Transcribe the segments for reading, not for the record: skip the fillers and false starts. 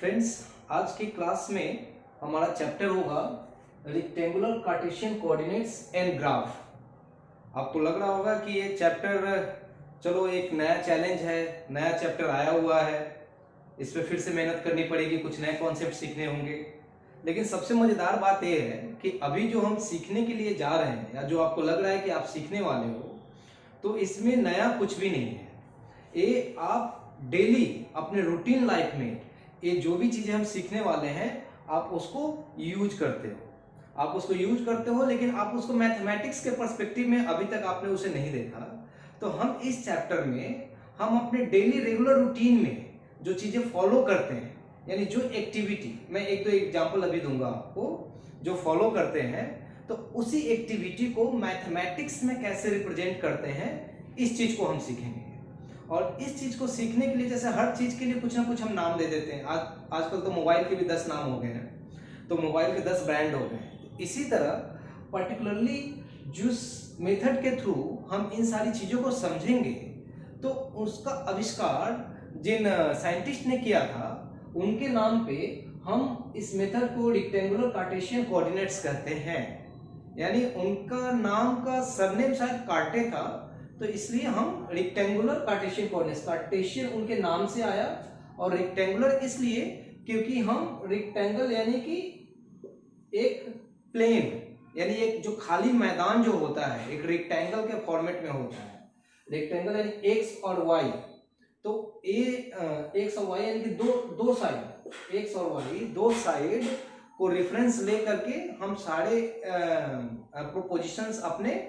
Friends, आज की class में हमारा चैप्टर होगा rectangular Cartesian coordinates and graph. आपको लग रहा होगा कि ये चैप्टर चलो एक नया चैलेंज है, नया चैप्टर आया हुआ है, इस पर फिर से मेहनत करनी पड़ेगी, कुछ नए कॉन्सेप्ट सीखने होंगे। लेकिन सबसे मज़ेदार बात यह है कि अभी जो हम सीखने के लिए जा रहे हैं या जो आपको लग रहा है कि आप सीखने वाले हो, तो इसमें नया कुछ भी नहीं है। ये आप डेली अपने रूटीन लाइफ में ये जो भी चीज़ें हम सीखने वाले हैं आप उसको यूज करते हो, लेकिन आप उसको मैथमेटिक्स के पर्सपेक्टिव में अभी तक आपने उसे नहीं देखा। तो हम इस चैप्टर में हम अपने डेली रेगुलर रूटीन में जो चीज़ें फॉलो करते हैं, यानी जो एक्टिविटी, मैं एक दो एग्जांपल अभी दूंगा आपको, जो फॉलो करते हैं, तो उसी एक्टिविटी को मैथमेटिक्स में कैसे रिप्रेजेंट करते हैं, इस चीज़ को हम सीखेंगे। और इस चीज़ को सीखने के लिए जैसे हर चीज़ के लिए कुछ ना कुछ हम नाम दे देते हैं। आजकल तो मोबाइल के भी 10 नाम हो गए हैं, तो मोबाइल के 10 ब्रांड हो गए हैं। इसी तरह पर्टिकुलरली जिस मेथड के थ्रू हम इन सारी चीज़ों को समझेंगे, तो उसका आविष्कार जिन साइंटिस्ट ने किया था उनके नाम पे हम इस मेथड को रेक्टेंगुलर कार्टेशियन कोऑर्डिनेट्स कहते हैं। यानी उनका नाम का सरनेम शायद कार्टे था, तो इसलिए हम रेक्टेंगुलर कार्टेशियन कोऑर्डिनेट्स, कार्टेशियन उनके नाम से आया, और रेक्टेंगुलर इसलिए क्योंकि हम रेक्टेंगल यानी कि एक प्लेन, यानी एक जो खाली मैदान जो होता है एक रेक्टेंगल के फॉर्मेट में होता है। रेक्टेंगल यानी एक्स और वाई, तो एक्स और वाई यानी कि दो साइड, एक्स और वाई दो साइड को रेफरेंस ले करके हम सारे प्रोपोजिशंस अपने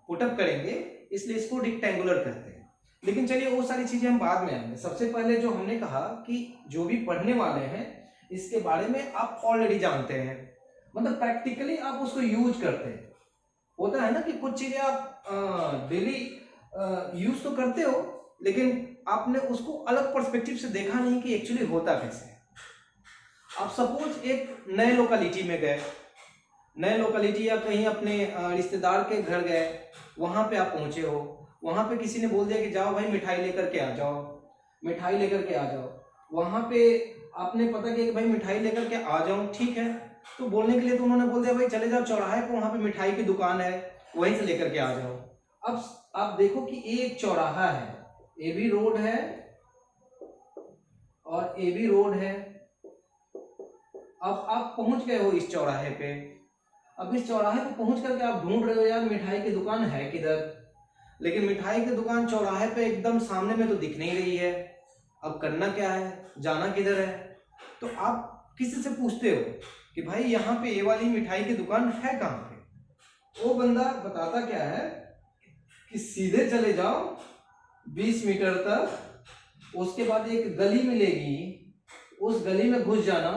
पुटअप करेंगे, इसलिए इसको रेक्टेंगुलर कहते हैं। लेकिन चलिए वो सारी चीजें हम बाद में आएंगे। सबसे पहले जो हमने कहा कि जो भी पढ़ने वाले हैं इसके बारे में आप ऑलरेडी जानते हैं, मतलब प्रैक्टिकली आप उसको यूज करते हैं। होता है ना कि कुछ चीजें आप डेली यूज तो करते हो, लेकिन आपने उसको अलग पर्सपेक्टिव से देखा नहीं कि एक्चुअली होता कैसे। आप सपोज एक नए लोकेलिटी में गए, नए लोकेलिटी या कहीं अपने रिश्तेदार के घर गए, वहां पे आप पहुंचे हो, वहां पे किसी ने बोल दिया कि जाओ भाई मिठाई लेकर के आ जाओ, मिठाई लेकर के आ जाओ। वहां पे आपने पता किया कि भाई मिठाई लेकर के आ जाऊं, ठीक है, तो बोलने के लिए तो उन्होंने बोल दिया भाई चले जाओ चौराहे पे, वहां पे मिठाई की दुकान है, वहीं से लेकर के आ जाओ। अब आप देखो कि ये एक चौराहा है, ये भी रोड है और ये भी रोड है। अब आप पहुंच गए हो इस चौराहे पे। अब इस चौराहे पे पहुंच करके आप ढूंढ रहे हो यार मिठाई की दुकान है किधर, लेकिन मिठाई की दुकान चौराहे पे एकदम सामने में तो दिख नहीं रही है। अब करना क्या है, जाना किधर है? तो आप किसी से पूछते हो कि भाई यहाँ पे ये वाली मिठाई की दुकान है कहाँ पे? वो बंदा बताता क्या है कि सीधे चले जाओ 20 मीटर तक, उसके बाद एक गली मिलेगी, उस गली में घुस जाना,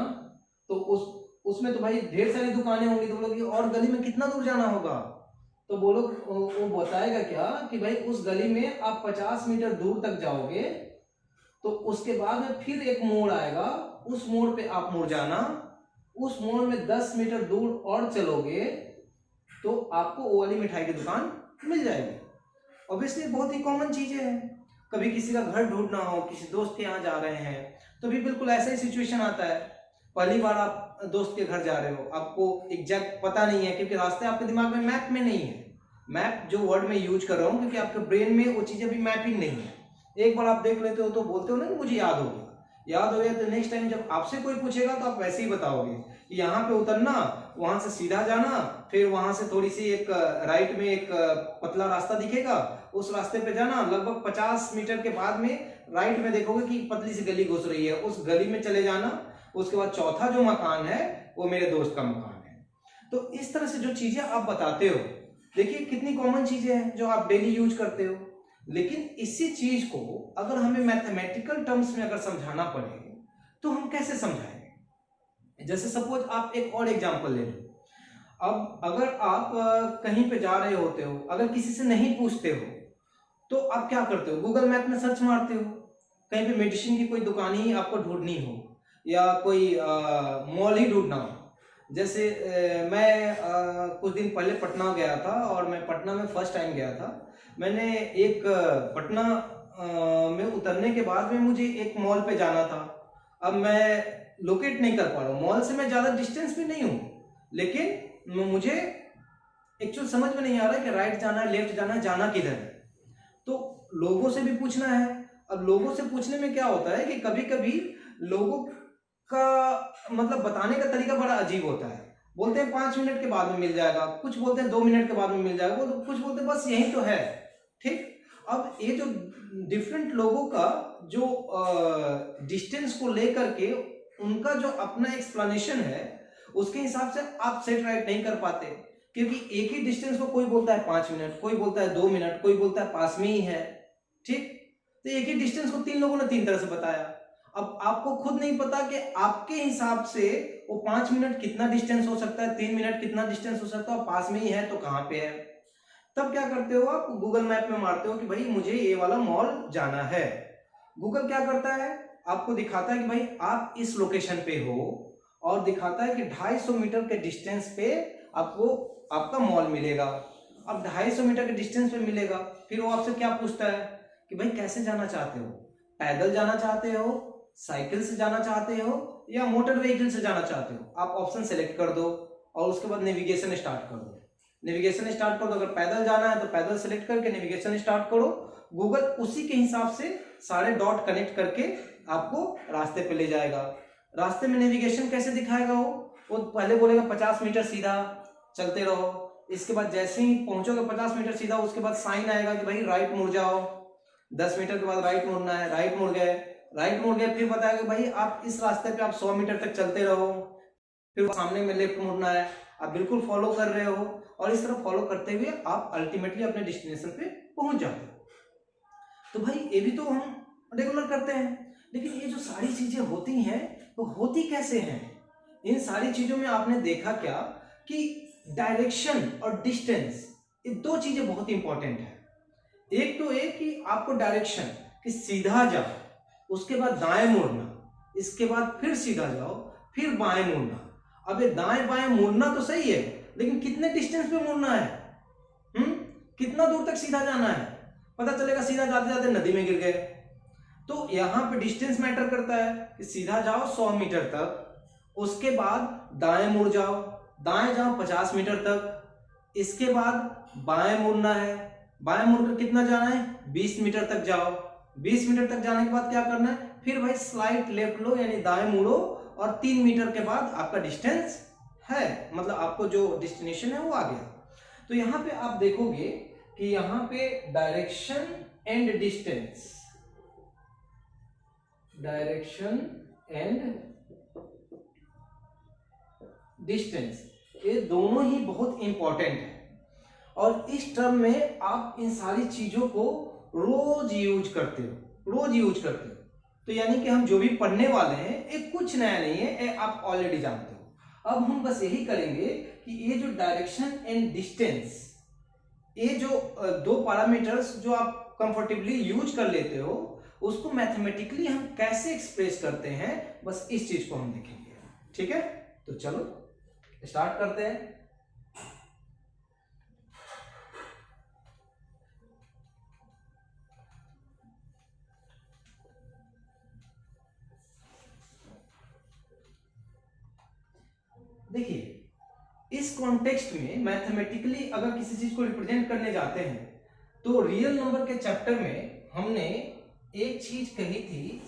तो उसमें तो भाई ढेर सारी दुकानें होंगी। तो बोलोगे और गली में कितना दूर जाना होगा? तो बोलो वो बताएगा क्या कि भाई उस गली में आप 50 मीटर दूर तक जाओगे, तो उसके बाद में फिर एक मोड़ आएगा, उस मोड़ पे आप मुड़ जाना, उस मोड़ में 10 मीटर दूर और चलोगे तो आपको वो वाली मिठाई की दुकान मिल जाएगी। ऑब्वियसली बहुत ही कॉमन चीजें हैं। कभी किसी का घर ढूंढना हो, किसी दोस्त के यहाँ जा रहे हैं, तो भी बिल्कुल ऐसा ही सिचुएशन आता है। पहली बार आप दोस्त के घर जा रहे हो, आपको एग्जैक्ट पता नहीं है क्योंकि रास्ते आपके दिमाग में मैप में नहीं है। मैप जो वर्ड में यूज कर रहा हूँ क्योंकि आपके ब्रेन में वो चीजें भी मैपिंग नहीं है। एक बार आप देख लेते हो तो बोलते हो ना कि मुझे याद हो गया। याद हो गया तो नेक्स्ट टाइम जब आपसे कोई पूछेगा तो आप वैसे ही बताओगे कि यहाँ पे उतरना, वहां से सीधा जाना, फिर वहां से थोड़ी सी एक राइट में एक पतला रास्ता दिखेगा, उस रास्ते पे जाना, लगभग 50 मीटर के बाद में राइट में देखोगे कि पतली सी गली घुस रही है, उस गली में चले जाना। उसके बाद चौथा जो मकान है वो मेरे दोस्त का मकान है। तो इस तरह से जो चीजें आप बताते हो, देखिए कितनी कॉमन चीजें हैं जो आप डेली यूज करते हो। लेकिन इसी चीज को अगर हमें मैथमेटिकल टर्म्स में अगर समझाना पड़े तो हम कैसे समझाएंगे? जैसे सपोज आप एक और एग्जांपल ले लो। अब अगर आप कहीं पे जा रहे होते हो, अगर किसी से नहीं पूछते हो तो आप क्या करते हो? गूगल मैप में सर्च मारते हो। कहीं पे मेडिसिन की कोई दुकान ही आपको ढूंढनी हो या कोई मॉल ही ढूंढना हो। जैसे मैं कुछ दिन पहले पटना गया था और मैं पटना में फर्स्ट टाइम गया था। मैंने एक पटना में उतरने के बाद में मुझे एक मॉल पे जाना था। अब मैं लोकेट नहीं कर पा रहा हूँ, मॉल से मैं ज़्यादा डिस्टेंस भी नहीं हूँ, लेकिन मुझे एक्चुअल समझ में नहीं आ रहा है कि राइट जाना है, लेफ्ट जाना है, जाना किधर है। तो लोगों से भी पूछना है। अब लोगों से पूछने में क्या होता है कि कभी कभी लोगों का मतलब बताने का तरीका बड़ा अजीब होता है। बोलते हैं 5 मिनट के बाद में मिल जाएगा, कुछ बोलते हैं 2 मिनट के बाद में मिल जाएगा, कुछ बोलते हैं बस यही तो है। ठीक, अब ये जो डिफरेंट लोगों का जो डिस्टेंस को लेकर के उनका जो अपना एक्सप्लेनेशन है, उसके हिसाब से आप सेट राइट नहीं कर पाते, क्योंकि एक ही डिस्टेंस को कोई बोलता है 5 मिनट, कोई बोलता है 2 मिनट, कोई बोलता है पास में ही है। ठीक, तो एक ही डिस्टेंस को 3 लोगों ने 3 तरह से बताया। अब आपको खुद नहीं पता कि आपके हिसाब से वो 5 मिनट कितना डिस्टेंस हो सकता है, 3 मिनट कितना डिस्टेंस हो सकता है, पास में ही है तो कहाँ पे है। तब क्या करते हो आप, गूगल मैप में मारते हो कि भाई मुझे ये वाला मॉल जाना है। गूगल क्या करता है, आपको दिखाता है कि भाई आप इस लोकेशन पे हो, और दिखाता है कि 250 मीटर के डिस्टेंस पे आपको आपका मॉल मिलेगा। अब 250 मीटर के डिस्टेंस पे मिलेगा, फिर वो आपसे क्या पूछता है कि भाई कैसे जाना चाहते हो, पैदल जाना चाहते हो, साइकिल से जाना चाहते हो, या मोटर व्हीकल से जाना चाहते हो। आप ऑप्शन सेलेक्ट कर दो और उसके बाद नेविगेशन स्टार्ट कर दो। नेविगेशन स्टार्ट कर दो, अगर पैदल जाना है तो पैदल सेलेक्ट करके नेविगेशन स्टार्ट करो। गूगल उसी के हिसाब से सारे डॉट कनेक्ट करके आपको रास्ते पे ले जाएगा। रास्ते में नेविगेशन कैसे दिखाएगा, वो पहले बोलेगा 50 मीटर सीधा चलते रहो। इसके बाद जैसे ही पहुंचोगे 50 मीटर सीधा, उसके बाद साइन आएगा कि भाई राइट मुड़ जाओ, 10 मीटर के बाद राइट मुड़ना है, राइट मुड़ गए, राइट मुड़ गए, फिर बताएगा भाई आप इस रास्ते पे आप 100 मीटर तक चलते रहो, फिर सामने में लेफ्ट मुड़ना है। आप बिल्कुल फॉलो कर रहे हो, और इस तरह फॉलो करते हुए आप अल्टीमेटली अपने डेस्टिनेशन पे पहुंच जाते हो। तो भाई ये भी तो हम रेगुलर करते हैं, लेकिन ये जो सारी चीजें होती हैं तो होती कैसे हैं। इन सारी चीजों में आपने देखा क्या कि डायरेक्शन और डिस्टेंस, ये दो चीजें बहुत इंपॉर्टेंट है। एक तो ये कि आपको डायरेक्शन कि सीधा जाओ, उसके बाद दाएं मुड़ना, इसके बाद फिर सीधा जाओ, फिर बाएं मुड़ना। अब ये दाएं बाएं मुड़ना तो सही है, लेकिन कितने डिस्टेंस पे मुड़ना है, कितना दूर तक सीधा जाना है। पता चलेगा सीधा जाते जाते नदी में गिर गए। तो यहाँ पे डिस्टेंस मैटर करता है कि सीधा जाओ 100 मीटर तक, उसके बाद दाएं मुड़ जाओ, दाएं जाओ 50 मीटर तक, इसके बाद बाएं मुड़ना है, बाएं मुड़कर कितना जाना है 20 मीटर तक जाओ, 20 मीटर तक जाने के बाद क्या करना है, फिर भाई स्लाइड लेफ्ट लो यानी दाएं मुड़ो, और 3 मीटर के बाद आपका डिस्टेंस है, मतलब आपको जो डेस्टिनेशन है वो आ गया। तो यहाँ पे आप देखोगे कि यहाँ पे direction and distance, direction and distance, ये दोनों ही बहुत इंपॉर्टेंट है। और इस टर्म में आप इन सारी चीजों को रोज यूज करते हो, रोज यूज करते हो। तो यानी कि हम जो भी पढ़ने वाले हैं ये कुछ नया नहीं है, ये आप ऑलरेडी जानते हो। अब हम बस यही करेंगे कि ये जो डायरेक्शन एंड डिस्टेंस, ये जो दो पैरामीटर्स जो आप कंफर्टेबली यूज कर लेते हो, उसको मैथमेटिकली हम कैसे एक्सप्रेस करते हैं, बस इस चीज को हम देखेंगे। ठीक है, तो चलो स्टार्ट करते हैं। देखिए, इस कॉन्टेक्स्ट में मैथमेटिकली अगर किसी चीज को रिप्रेजेंट करने जाते हैं, तो रियल नंबर के चैप्टर में हमने एक चीज कही थी,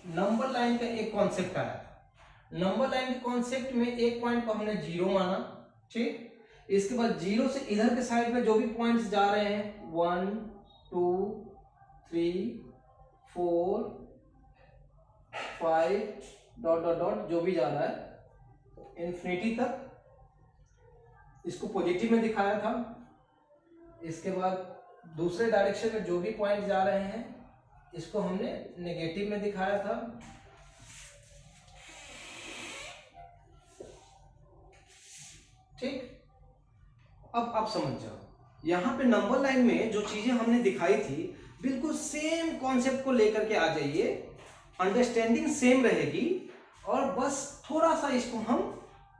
नंबर लाइन का एक कॉन्सेप्ट आया था। नंबर लाइन के कॉन्सेप्ट में एक पॉइंट को हमने 0 माना, ठीक। इसके बाद 0 से इधर के साइड में जो भी पॉइंट्स जा रहे हैं 1 2 3 4 5 डॉट डॉट डॉट जो भी जा रहा है इन्फिनिटी तक, इसको पॉजिटिव में दिखाया था। इसके बाद दूसरे डायरेक्शन में जो भी पॉइंट जा रहे हैं इसको हमने नेगेटिव में दिखाया था। ठीक, अब आप समझ जाओ, यहां पे नंबर लाइन में जो चीजें हमने दिखाई थी बिल्कुल सेम कॉन्सेप्ट को लेकर के आ जाइए, अंडरस्टैंडिंग सेम रहेगी, और बस थोड़ा सा इसको हम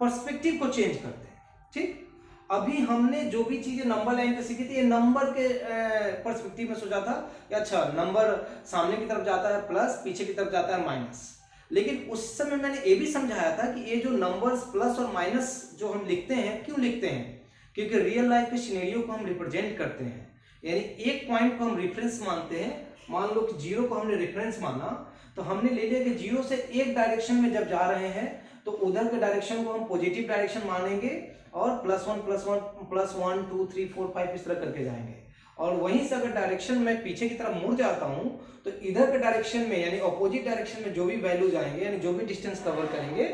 पर्सपेक्टिव को चेंज करते हैं। ठीक, अभी हमने जो भी चीजें नंबर लाइन पे सीखी थी, ये नंबर के पर्सपेक्टिव में सोचा था कि अच्छा नंबर सामने की तरफ जाता है प्लस, पीछे की तरफ जाता है माइनस। लेकिन उस समय मैंने ये भी समझाया था कि ये जो नंबर्स प्लस और माइनस जो हम लिखते हैं, क्यों लिखते हैं? क्योंकि रियल लाइफ के सिनेरियो को हम रिप्रेजेंट करते हैं। यानी एक पॉइंट को हम रेफरेंस मानते हैं, मान लो कि 0 को हमने रेफरेंस माना, तो हमने ले लिया कि 0 से एक डायरेक्शन में जब जा रहे हैं तो उधर के डायरेक्शन को हम पॉजिटिव डायरेक्शन मानेंगे और +1 +1 2 3 4 5 इस तरह करके जाएंगे। और वहीं से अगर डायरेक्शन में पीछे की तरफ मुड़ जाता हूं तो इधर के डायरेक्शन में यानी ऑपोजिट डायरेक्शन में जो भी वैल्यू जाएंगे, यानी जो भी डिस्टेंस कवर करेंगे,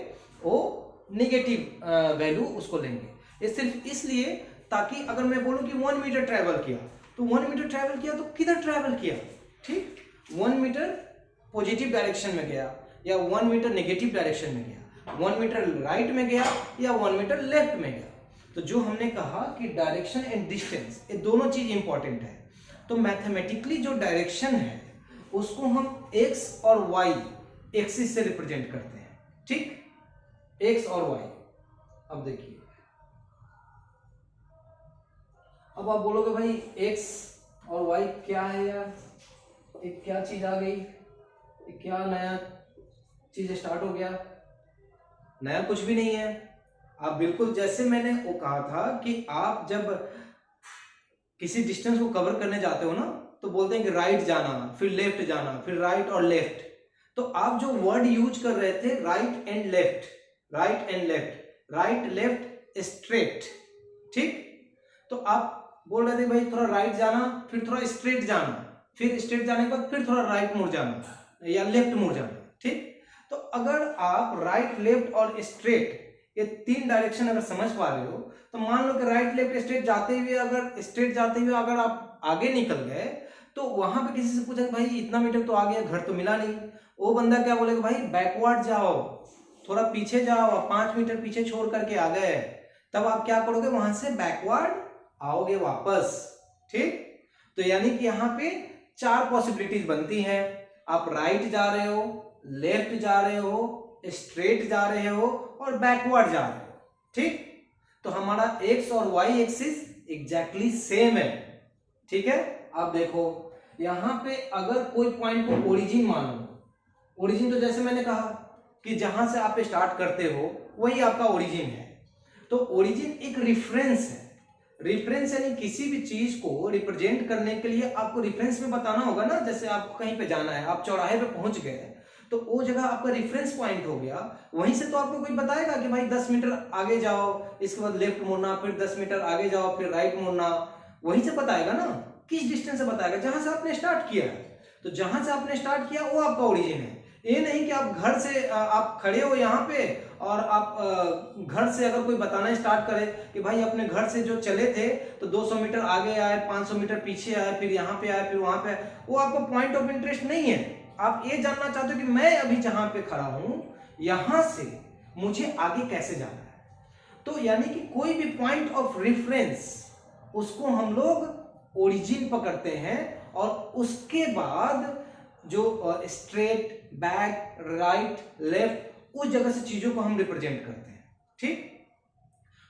वो नेगेटिव वैल्यू उसको लेंगे। ये सिर्फ इसलिए ताकि अगर मैं बोलूं कि 1 मीटर ट्रैवल किया, तो 1 मीटर ट्रैवल किया तो किधर ट्रैवल किया? ठीक, 1 मीटर पॉजिटिव डायरेक्शन में गया या 1 मीटर नेगेटिव डायरेक्शन में गया, 1 मीटर राइट में गया या 1 मीटर लेफ्ट में गया। तो जो हमने कहा कि डायरेक्शन एंड डिस्टेंस, ये दोनों चीज इंपॉर्टेंट है। तो मैथमेटिकली जो डायरेक्शन है उसको हम x और y एक्सिस से रिप्रेजेंट करते हैं। ठीक, x और y। अब देखिए, अब आप बोलोगे भाई x और y क्या है यार, एक क्या चीज आ गई, एक क्या नया चीज स्टार्ट हो गया? नया कुछ भी नहीं है। आप बिल्कुल जैसे मैंने वो कहा था कि आप जब किसी डिस्टेंस को कवर करने जाते हो ना, तो बोलते हैं कि राइट जाना, फिर लेफ्ट जाना, फिर राइट और लेफ्ट। तो आप जो वर्ड यूज कर रहे थे right and left, right and left, right left straight, ठीक, तो आप बोल रहे थे भाई थोड़ा राइट जाना, फिर थोड़ा स्ट्रेट जाना, फिर स्ट्रेट जाने के बाद फिर थोड़ा राइट मुड़ जाना या लेफ्ट मुड़ जाना। ठीक, तो अगर आप राइट लेफ्ट और स्ट्रेट ये 3 डायरेक्शन अगर समझ पा रहे हो, तो मान लो कि राइट लेफ्ट स्ट्रेट जाते हुए अगर आप आगे निकल गए, तो वहां पे किसी से पूछा भाई इतना मीटर तो आ गया, घर तो मिला नहीं, वो बंदा क्या बोलेगा, भाई बैकवर्ड जाओ, थोड़ा पीछे जाओ, 5 मीटर पीछे छोड़ करके आ गए। तब आप क्या करोगे, वहां से बैकवर्ड आओगे वापस। ठीक, तो यानी कि यहाँ पे 4 पॉसिबिलिटीज बनती हैं। आप राइट जा रहे हो, लेफ्ट जा रहे हो, स्ट्रेट जा रहे हो और बैकवर्ड जा रहे हो। ठीक, तो हमारा एक्स और वाई एक्सिस एग्जैक्टली सेम है। ठीक है, आप देखो यहां पे अगर कोई पॉइंट को ओरिजिन मानो, ओरिजिन तो जैसे मैंने कहा कि जहां से आप स्टार्ट करते हो वही आपका ओरिजिन है। तो ओरिजिन एक रिफरेंस है। रिफरेंस यानी किसी भी चीज को रिप्रेजेंट करने के लिए आपको रिफरेंस में बताना होगा ना। जैसे आपको कहीं पे जाना है, आप चौराहे पे पहुंच गए, तो वो जगह आपका रेफरेंस पॉइंट हो गया। वहीं से तो आपको कोई बताएगा कि भाई 10 मीटर आगे जाओ, इसके बाद लेफ्ट मुड़ना, फिर 10 मीटर आगे जाओ, फिर राइट मुड़ना। वहीं से बताएगा ना, किस डिस्टेंस से बताएगा, जहां से आपने स्टार्ट किया है। तो जहां से आपने स्टार्ट किया वो आपका ओरिजिन है। ये नहीं कि आप घर से आप खड़े हो यहाँ पे और आप घर से अगर कोई बताना स्टार्ट करे कि भाई अपने घर से जो चले थे तो 200 मीटर आगे आए, 500 मीटर पीछे आए, फिर यहाँ पे आए, फिर वहां पे आए, वो आपका पॉइंट ऑफ इंटरेस्ट नहीं है। आप ये जानना चाहते हो कि मैं अभी जहां पे खड़ा हूं यहां से मुझे आगे कैसे जाना है। तो यानी कि कोई भी पॉइंट ऑफ रेफरेंस उसको हम लोग ओरिजिन पकड़ते हैं और उसके बाद जो स्ट्रेट, बैक, राइट, लेफ्ट, उस जगह से चीजों को हम रिप्रेजेंट करते हैं। ठीक,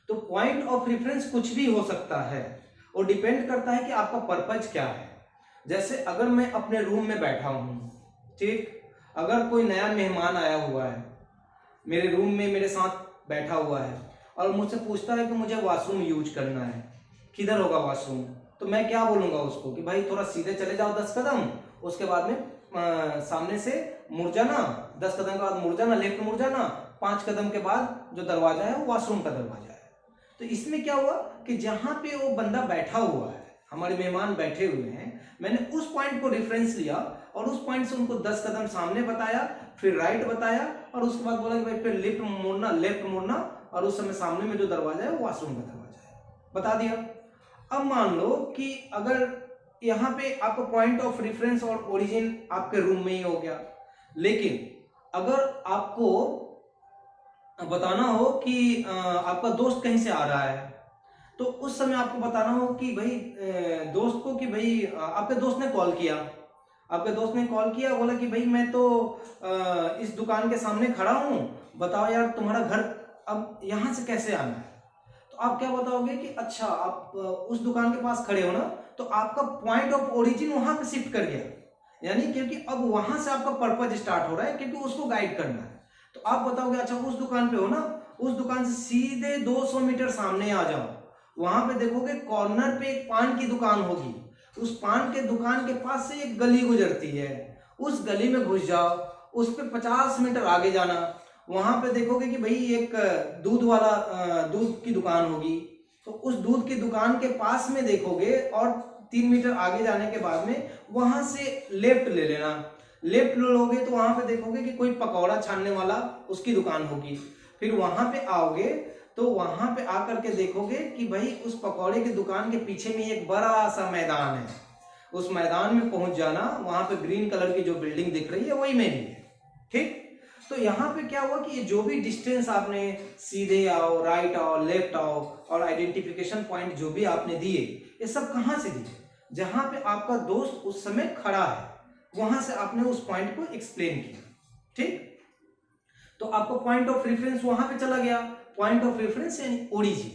तो पॉइंट ऑफ रेफरेंस कुछ भी हो सकता है और डिपेंड करता है कि आपका पर्पज क्या है। जैसे अगर मैं अपने रूम में बैठा हूं, ठीक, अगर कोई नया मेहमान आया हुआ है, मेरे रूम में मेरे साथ बैठा हुआ है और मुझसे पूछता है कि मुझे वॉशरूम यूज करना है, किधर होगा वॉशरूम, तो मैं क्या बोलूंगा उसको कि भाई थोड़ा सीधे चले जाओ 10 कदम, उसके बाद में सामने से मुड़ जाना, 10 कदम के बाद मुड़ जाना, लेफ्ट मुड़ जाना, 5 कदम के बाद जो दरवाजा है वो वॉशरूम का दरवाजा है। तो इसमें क्या हुआ कि जहां पे वो बंदा बैठा हुआ है, हमारे मेहमान बैठे हुए हैं, मैंने उस पॉइंट को रेफरेंस लिया और उस पॉइंट से उनको 10 कदम सामने बताया, फिर राइट बताया और उसके बाद बोला कि भाई फिर लेफ्ट मुड़ना और उस समय सामने में जो दरवाजा है वो वॉशरूम का दरवाजा है, बता दिया। अब मान लो कि अगर यहाँ पे आपका पॉइंट ऑफ रेफरेंस और ओरिजिन आपके रूम में ही हो गया, लेकिन अगर आपको बताना हो कि आपका दोस्त कहीं से आ रहा है, तो उस समय आपको बताना हो कि भाई दोस्त को कि भाई आपके दोस्त ने कॉल किया, बोला कि भाई मैं तो इस दुकान के सामने खड़ा हूं, बताओ यार तुम्हारा घर अब यहां से कैसे आना है। तो आप क्या बताओगे कि अच्छा आप उस दुकान के पास खड़े हो ना, तो आपका पॉइंट ऑफ ओरिजिन वहां पे शिफ्ट कर गया। यानी क्योंकि अब वहां से आपका पर्पज स्टार्ट हो रहा है, क्योंकि उसको गाइड करना है। तो आप बताओगे अच्छा उस दुकान पे हो ना, उस दुकान से सीधे 200 मीटर सामने आ जाओ, वहां पे देखोगे कॉर्नर पे एक पान की दुकान होगी, उस पान के दुकान के पास से एक गली गुजरती है, उस गली में घुस जाओ, उस पे 50 मीटर आगे जाना, वहां पे देखोगे कि भाई एक दूध की दुकान होगी, तो उस दूध की दुकान के पास में देखोगे और 3 मीटर आगे जाने के बाद में वहां से लेफ्ट ले लेना। लेफ्ट लोगे तो वहां पे देखोगे कि कोई पकौड़ा छानने वाला उसकी दुकान होगी। फिर वहां पे आओगे तो वहां पे आकर के देखोगे कि भाई उस पकौड़े की दुकान के पीछे में एक बड़ा सा मैदान है, उस मैदान में पहुंच जाना, वहां पे ग्रीन कलर की जो बिल्डिंग दिख रही है वही मेरी है। ठीक, तो यहाँ पे क्या हुआ कि ये जो भी डिस्टेंस आपने सीधे आओ, राइट आओ, लेफ्ट आओ और आइडेंटिफिकेशन पॉइंट जो भी आपने दिए, ये सब कहाँ से दिए? जहां पे आपका दोस्त उस समय खड़ा है वहां से आपने उस पॉइंट को एक्सप्लेन किया। ठीक, तो आपको पॉइंट ऑफ रेफरेंस वहां पे चला गया। पॉइंट ऑफ रेफरेंस यानी ओरिजिन,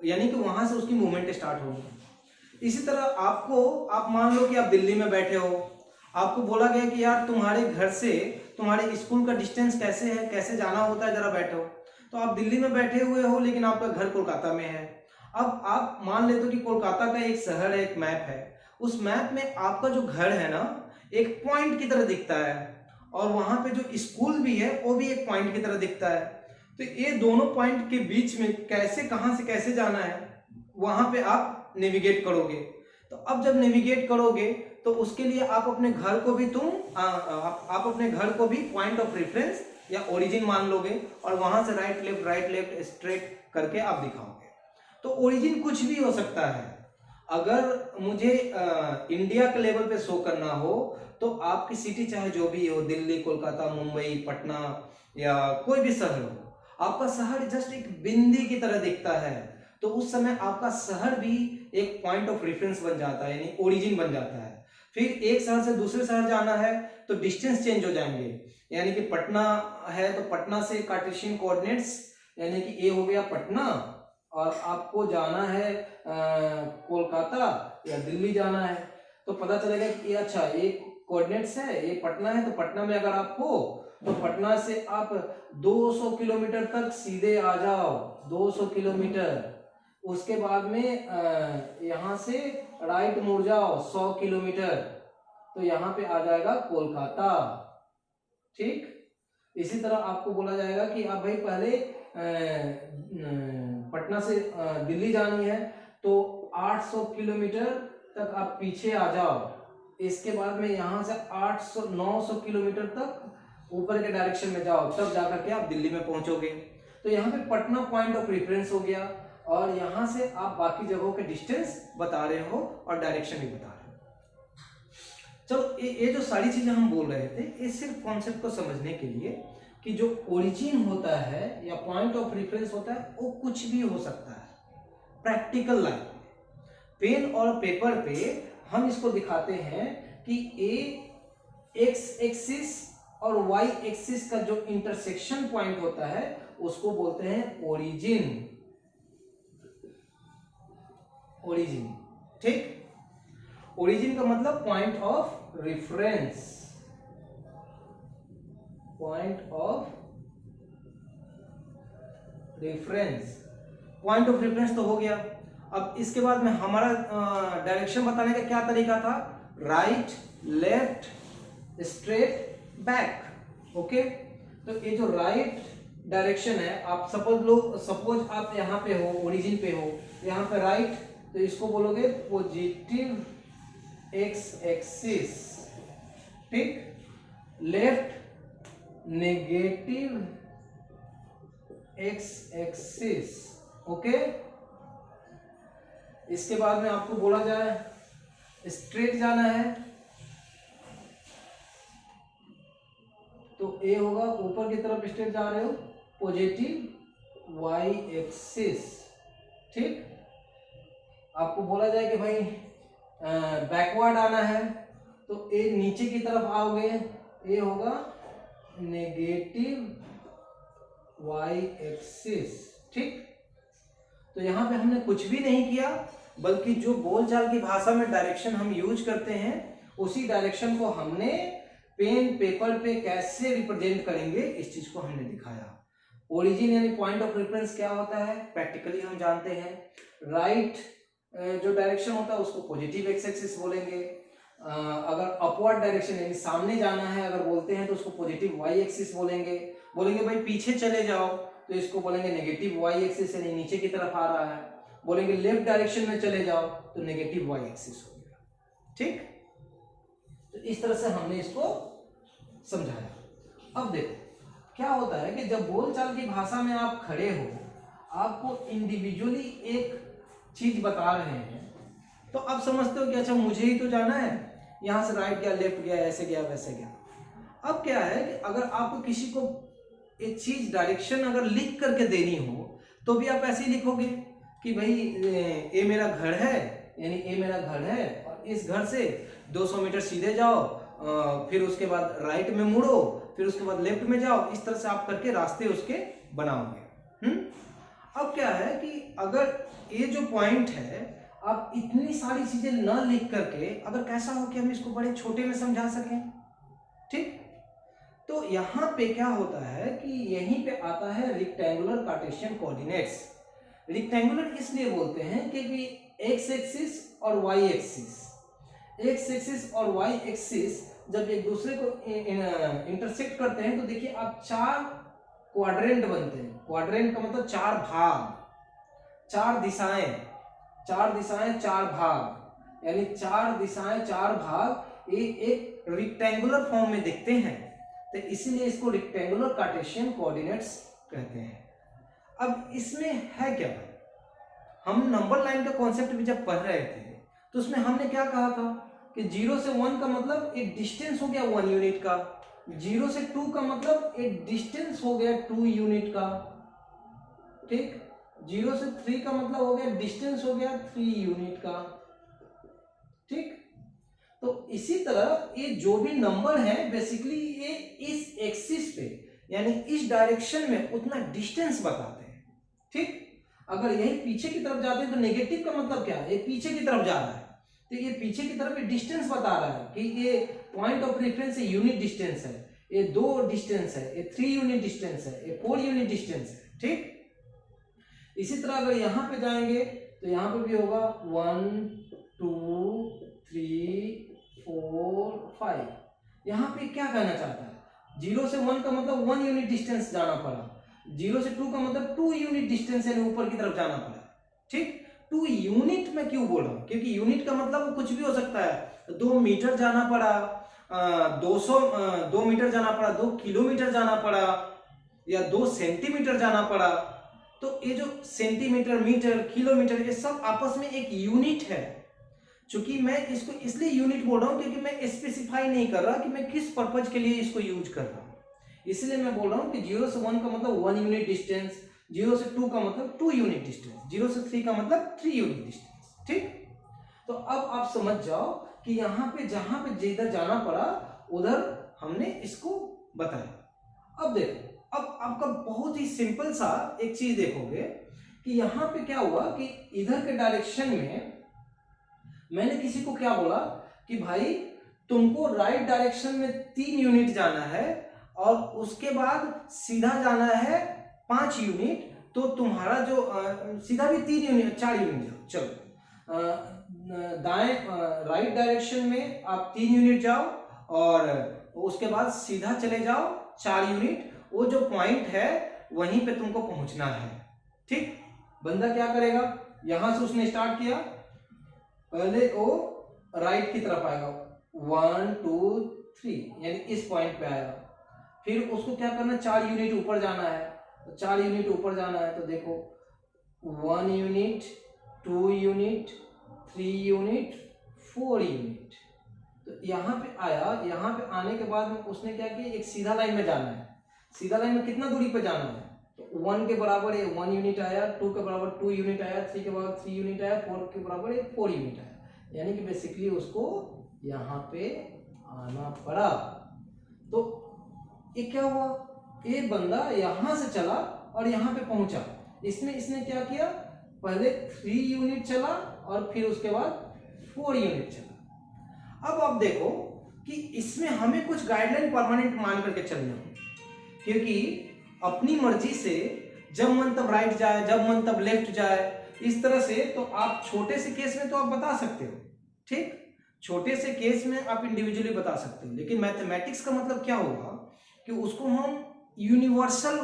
यानी कि वहां से उसकी मूवमेंट स्टार्ट होगी। इसी तरह आप मान लो कि आप दिल्ली में बैठे हो, आपको बोला गया कि यार तुम्हारे घर से तुम्हारे स्कूल का डिस्टेंस कैसे है, कैसे जाना होता है, जरा बैठो। तो आप दिल्ली में बैठे हुए हो लेकिन आपका घर कोलकाता में है। अब आप मान लेते हो कि कोलकाता का एक शहर है, एक मैप है, उस मैप में आपका जो घर है ना एक पॉइंट की तरह दिखता है, और वहां पे जो स्कूल भी है वो भी एक पॉइंट की तरह दिखता है। तो ये दोनों पॉइंट के बीच में कैसे, कहां से कैसे जाना है, वहां पे आप नेविगेट करोगे। तो अब जब नेविगेट करोगे तो उसके लिए आप अपने घर को भी आप अपने घर को भी पॉइंट ऑफ रेफरेंस या ओरिजिन मान लोगे, और वहां से राइट लेफ्ट स्ट्रेट करके आप दिखाओगे। तो ओरिजिन कुछ भी हो सकता है। अगर मुझे इंडिया के लेवल पे शो करना हो तो आपकी सिटी चाहे जो भी हो, दिल्ली, कोलकाता, मुंबई, पटना या कोई भी शहर हो, आपका शहर जस्ट एक बिंदी की तरह दिखता है, तो उस समय आपका शहर भी एक पॉइंट ऑफ रेफरेंस बन जाता है, यानी ओरिजिन बन जाता है। फिर एक शहर से दूसरे शहर जाना है तो डिस्टेंस चेंज हो जाएंगे, यानी कि पटना है तो पटना से कार्टेशियन कोऑर्डिनेट्स, यानी कि ए हो गया पटना, और आपको जाना है कोलकाता या दिल्ली जाना है, तो पता चलेगा कि अच्छा एक कोऑर्डिनेट्स है, ये पटना है, तो पटना में अगर आप हो तो पटना से आप 200 किलोमीटर तक सीधे आ जाओ, 200 किलोमीटर। उसके बाद में यहाँ से राइट मुड़ जाओ 100 किलोमीटर, तो यहाँ पे आ जाएगा कोलकाता। ठीक, इसी तरह आपको बोला जाएगा कि आप भाई पहले पटना से दिल्ली जानी है तो 800 किलोमीटर तक आप पीछे आ जाओ, इसके बाद में यहाँ से 900 किलोमीटर तक ऊपर के डायरेक्शन में जाओ, तब जाकर के आप दिल्ली में पहुंचोगे। तो यहाँ पे पटना पॉइंट ऑफ रेफरेंस हो गया, और यहाँ से आप बाकी जगहों के डिस्टेंस बता रहे हो और डायरेक्शन भी बता रहे हो। चलो ये जो सारी चीजें हम बोल रहे थे, ये सिर्फ कॉन्सेप्ट को समझने के लिए कि जो ओरिजिन होता है या पॉइंट ऑफ रेफरेंस होता है वो कुछ भी हो सकता है। प्रैक्टिकल लाइफ में पेन और पेपर पे हम इसको दिखाते हैं कि ए एक्स एक्सिस और वाई एक्सिस का जो इंटरसेक्शन पॉइंट होता है उसको बोलते हैं ओरिजिन। ओरिजिन, ठीक, ओरिजिन का मतलब point of reference, point of reference. Point of reference तो हो गया। अब इसके बाद में हमारा डायरेक्शन बताने का क्या तरीका था? Right, left, straight, back. Okay, तो ये जो राइट डायरेक्शन है, आप सपोज आप यहाँ पे हो, ओरिजिन पे हो, यहाँ पे राइट, तो इसको बोलोगे पॉजिटिव एक्स एक्सिस, ठीक। Left negative x axis, okay. इसके बाद में आपको बोला जाए स्ट्रेट जाना है तो ए होगा, ऊपर की तरफ स्ट्रेट जा रहे हो, पॉजिटिव वाई एक्सिस, ठीक। आपको बोला जाए कि भाई बैकवर्ड आना है तो ए नीचे की तरफ आओगे, ए होगा नेगेटिव वाई एक्सिस, ठीक। तो यहां पे हमने कुछ भी नहीं किया, बल्कि जो बोलचाल की भाषा में डायरेक्शन हम यूज करते हैं उसी डायरेक्शन को हमने पेन पेपर पे कैसे रिप्रेजेंट करेंगे इस चीज को हमने दिखाया। ओरिजिन यानी पॉइंट ऑफ रेफरेंस क्या होता है, प्रैक्टिकली हम जानते हैं। राइट जो डायरेक्शन होता है उसको पॉजिटिव एक्स एक्सिस बोलेंगे। अगर अपवर्ड डायरेक्शन यानी सामने जाना है अगर बोलते हैं तो उसको पॉजिटिव वाई एक्सिस बोलेंगे। बोलेंगे भाई पीछे चले जाओ तो इसको बोलेंगे नेगेटिव वाई एक्सिस यानी नीचे की तरफ आ रहा है। बोलेंगे लेफ्ट डायरेक्शन में चले जाओ तो नेगेटिव वाई एक्सिस हो गया। ठीक, तो इस तरह से हमने इसको समझाया। अब देखो क्या होता है कि जब बोलचाल की भाषा में आप खड़े हो, आपको इंडिविजुअली एक चीज बता रहे हैं तो आप समझते हो कि अच्छा मुझे ही तो जाना है, यहां से राइट गया, लेफ्ट गया, ऐसे गया, वैसे गया। अब क्या है कि अगर आपको किसी को एक चीज डायरेक्शन अगर लिख करके देनी हो तो भी आप ऐसे ही लिखोगे कि भाई ये मेरा घर है, यानी ये मेरा घर है और इस घर से 200 मीटर सीधे जाओ, फिर उसके बाद राइट में मुड़ो, फिर उसके बाद लेफ्ट में जाओ। इस तरह से आप करके रास्ते उसके बनाओगे। अब क्या है कि अगर ये जो पॉइंट है आप इतनी सारी चीजें न लिख करके अगर कैसा हो कि हम इसको बड़े छोटे में समझा सकें। ठीक, तो यहां पे क्या होता है कि यहीं पे आता है रेक्टेंगुलर कार्टेशियन कोऑर्डिनेट्स। रेक्टेंगुलर इसलिए बोलते हैं क्योंकि एक्स एक्सिस और वाई एक्सिस और वाई एक्सिस जब एक दूसरे को इंटरसेक्ट करते हैं तो देखिए आप 4 क्वाड्रेंट बनते हैं। क्वाड्रेंट का मतलब 4 भाग, 4 दिशाएं, 4 भाग, यानी 4 दिशाएं 4 भाग एक रेक्टेंगुलर फॉर्म में दिखते हैं, तो इसीलिए इसको रेक्टेंगुलर कार्टेशियन कोऑर्डिनेट्स कहते हैं। अब इसमें है क्या भाई, हम नंबर लाइन का कॉन्सेप्ट भी जब पढ़ रहे थे तो उसमें हमने क्या कहा था कि 0 से 1 का मतलब एक डिस्टेंस हो गया 1 यूनिट का, 0 से 2 का मतलब एक डिस्टेंस हो गया 2 यूनिट का। ठीक, 0 से 3 का मतलब हो गया डिस्टेंस हो गया 3 यूनिट का। ठीक, तो इसी तरह ये जो भी नंबर है बेसिकली ये इस एक्सिस पे यानी इस डायरेक्शन में उतना डिस्टेंस बताते हैं। ठीक, अगर यही पीछे की तरफ जाते हैं तो नेगेटिव का मतलब क्या है, ये पीछे की तरफ जा रहा है तो ये पीछे की तरफ डिस्टेंस बता रहा है कि ये point of reference unit distance है, ये 2 डिस्टेंस है, ये 3 यूनिट डिस्टेंस है, ये 4 यूनिट डिस्टेंस है। ठीक, इसी तरह अगर यहां पे जाएंगे तो यहां पे भी होगा 1 2 3 4 5। यहां पे क्या कहना चाहता है, 0 से 1 का मतलब 1 यूनिट डिस्टेंस जाना पड़ा, 0 से 2 का मतलब 2 यूनिट डिस्टेंस यानी ऊपर की तरफ जाना पड़ा। ठीक, 2 यूनिट में क्यों बोल रहा हूं, क्योंकि यूनिट का मतलब कुछ भी हो सकता है। 2 मीटर जाना पड़ा, 2 मीटर जाना पड़ा, 2 किलोमीटर जाना पड़ा, या 2 सेंटीमीटर जाना पड़ा। तो ये जो सेंटीमीटर, मीटर, किलोमीटर ये सब आपस में एक यूनिट है। चूंकि मैं इसको इसलिए यूनिट बोल रहा हूं क्योंकि मैं स्पेसिफाई नहीं कर रहा कि मैं किस पर्पज के लिए इसको यूज कर रहा हूं, इसलिए मैं बोल रहा हूं कि 0 से 1 का मतलब 1 यूनिट डिस्टेंस, 0 से 2 का मतलब 2 यूनिट डिस्टेंस, 0 से 3 का मतलब 3 यूनिट डिस्टेंस। ठीक, तो अब आप समझ जाओ कि यहाँ पे जहां पे जिधर जाना पड़ा उधर हमने इसको बताया। अब देखो, अब आपका बहुत ही सिंपल सा एक चीज देखोगे कि यहाँ पे क्या हुआ कि इधर के डायरेक्शन में मैंने किसी को क्या बोला कि भाई तुमको राइट डायरेक्शन में 3 यूनिट जाना है और उसके बाद सीधा जाना है 5 यूनिट, तो तुम्हारा जो सीधा भी 3 यूनिट 4 यूनिट जाओ। चलो दाएं राइट डायरेक्शन में आप 3 यूनिट जाओ और उसके बाद सीधा चले जाओ 4 यूनिट, वो जो पॉइंट है वहीं पे तुमको पहुंचना है। ठीक, बंदा क्या करेगा, यहां से उसने स्टार्ट किया, पहले वो राइट की तरफ आएगा 1 2 3 यानी इस पॉइंट पे आएगा, फिर उसको क्या करना, 4 यूनिट ऊपर जाना है, तो 4 यूनिट ऊपर जाना है तो देखो 1 यूनिट 2 यूनिट 3 यूनिट 4 यूनिट, तो यहाँ पे आया। यहाँ पे आने के बाद में उसने क्या किया, एक सीधा लाइन में जाना है। सीधा लाइन में कितना दूरी पे जाना है, तो 1 के बराबर 1 यूनिट आया, 2 के बराबर 2 यूनिट आया, 3 के बराबर 3 यूनिट आया, 4 के बराबर 4 यूनिट आया, यानी कि बेसिकली उसको यहाँ पे आना पड़ा। तो ये क्या हुआ, ये बंदा यहां से चला और यहाँ पे पहुंचा। इसने क्या किया, पहले 3 यूनिट चला और फिर उसके बाद 4 यूनिट चला। अब आप देखो कि इसमें हमें कुछ गाइडलाइन परमानेंट मान करके चलना है, क्योंकि अपनी मर्जी से जब मन तब राइट जाए, जब मन तब लेफ्ट जाए, इस तरह से तो आप छोटे से केस में तो आप बता सकते हो, ठीक, छोटे से केस में आप इंडिविजुअली बता सकते हो, लेकिन मैथमेटिक्स का मतलब क्या होगा कि उसको हम यूनिवर्सल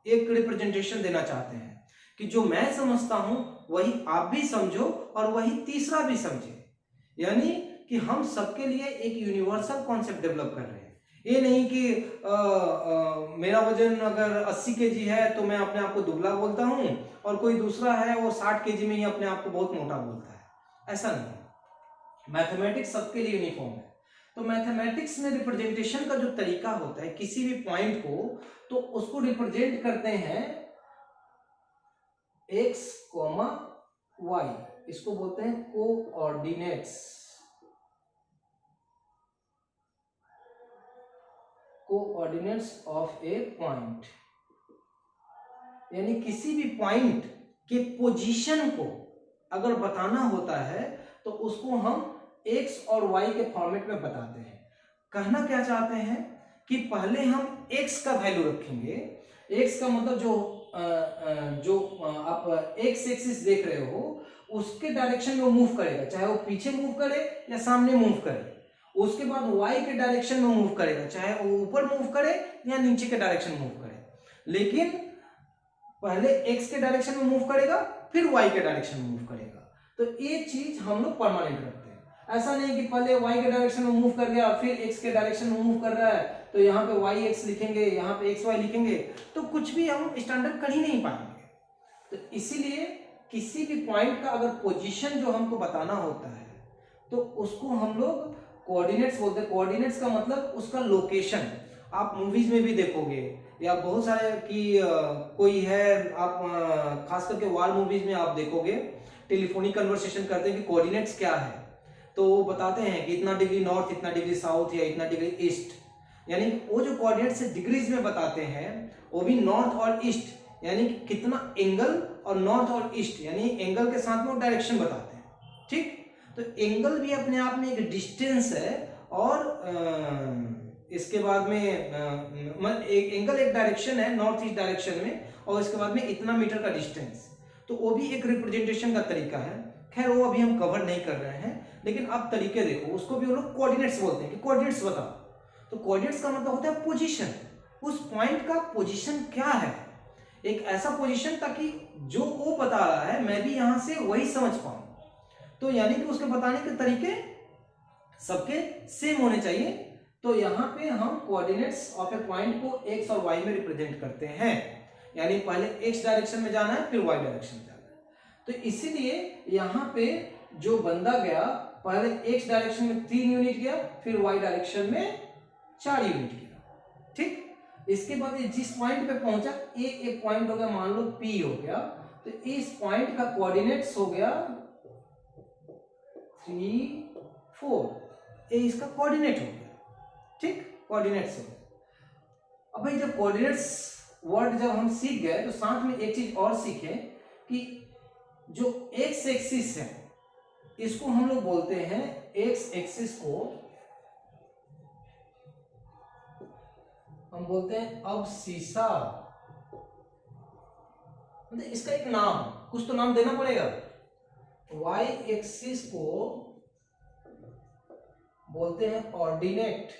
एक रिप्रेजेंटेशन देना चाहते हैं कि जो मैं समझता हूं वही आप भी समझो और वही तीसरा भी समझे, यानी कि हम सबके लिए एक यूनिवर्सल कॉन्सेप्ट डेवलप कर रहे हैं। ये नहीं कि मेरा वजन अगर 80 केजी है तो मैं अपने आप को दुबला बोलता हूं और कोई दूसरा है वो 60 केजी में ही अपने आप को बहुत मोटा बोलता है, ऐसा नहीं। मैथमेटिक्स सबके लिए यूनिफॉर्म है। तो मैथमेटिक्स में रिप्रेजेंटेशन का जो तरीका होता है किसी भी पॉइंट को, तो उसको रिप्रेजेंट करते हैं x, y, इसको बोलते हैं coordinates, coordinates of A point, यानी किसी भी पॉइंट के पोजीशन को अगर बताना होता है तो उसको हम x और y के फॉर्मेट में बताते हैं। कहना क्या चाहते हैं कि पहले हम x का वैल्यू रखेंगे, x का मतलब जो आप x एक्सिस देख रहे हो उसके डायरेक्शन में मूव करेगा, चाहे वो पीछे मूव करे या सामने मूव करे। उसके बाद y के डायरेक्शन में मूव करेगा, चाहे वो ऊपर मूव करे या नीचे के डायरेक्शन में मूव करे, लेकिन पहले x के डायरेक्शन में मूव करेगा फिर y के डायरेक्शन में मूव करेगा। तो ये चीज हम लोग परमानेंट रखते हैं। ऐसा नहीं कि पहले y के डायरेक्शन में मूव कर गया फिर x के डायरेक्शन में मूव कर रहा है तो यहाँ पे yx लिखेंगे, यहाँ पे xy लिखेंगे, तो कुछ भी हम स्टैंडर्ड कर ही नहीं पाएंगे। तो इसीलिए किसी भी पॉइंट का अगर पोजीशन जो हमको बताना होता है तो उसको हम लोग कोऑर्डिनेट्स बोलते हैं। कोऑर्डिनेट्स का मतलब उसका लोकेशन। आप मूवीज में भी देखोगे या बहुत सारे कि कोई है, आप खास करके वॉर मूवीज में आप देखोगे टेलीफोनिक कन्वर्सेशन करते हैं कि कोऑर्डिनेट्स क्या है, तो वो बताते हैं कि इतना डिग्री नॉर्थ, इतना डिग्री साउथ या इतना डिग्री ईस्ट, यानी वो जो कोऑर्डिनेट्स डिग्रीज में बताते हैं वो भी नॉर्थ और ईस्ट, यानी कितना एंगल, और नॉर्थ और ईस्ट यानी एंगल के साथ में वो डायरेक्शन बताते हैं, ठीक। तो एंगल भी अपने आप में एक डिस्टेंस है, और इसके बाद में एक एंगल एक डायरेक्शन है नॉर्थ ईस्ट डायरेक्शन में, और इसके बाद में इतना मीटर का डिस्टेंस, तो वो भी एक रिप्रेजेंटेशन का तरीका है। खैर वो अभी हम कवर नहीं कर रहे हैं, लेकिन आप तरीके देखो, उसको भी वो लोग कोऑर्डिनेट्स बोलते हैं कि कोऑर्डिनेट्स बताओ। तो कोऑर्डिनेट्स का मतलब होता है पोजीशन, उस पॉइंट का पोजीशन क्या है, एक ऐसा पोजीशन ताकि जो वो बता रहा है मैं भी यहां से वही समझ पाऊं। तो यानी कि उसके बताने के तरीके सबके सेम होने चाहिए। तो यहाँ पे हम कोऑर्डिनेट्स ऑफ ए पॉइंट को x और y में रिप्रेजेंट करते हैं, यानी पहले x डायरेक्शन में जाना है फिर y डायरेक्शन में जाना है। तो इसीलिए यहाँ पे जो बंदा गया पहले x डायरेक्शन में 3 यूनिट गया, फिर y डायरेक्शन में 4 यूनिट गया, ठीक। इसके बाद जिस पॉइंट पे पहुंचा, एक पॉइंट हो गया, मान लो P हो गया, तो इस पॉइंट का कोऑर्डिनेट्स हो गया 3, 4, ये इसका कोऑर्डिनेट हो गया, ठीक, कोऑर्डिनेट्स हो गया। अब भाई जब कोऑर्डिनेट्स वर्ड जब हम सीख गए तो साथ में एक चीज और सीखे कि जो एक्स एक्सिस है इसको हम लोग बोलते हैं, एक्स एक्सिस को हम बोलते हैं अबसिसा, मतलब इसका एक नाम, कुछ तो नाम देना पड़ेगा। वाई एक्सिस को बोलते हैं ऑर्डिनेट,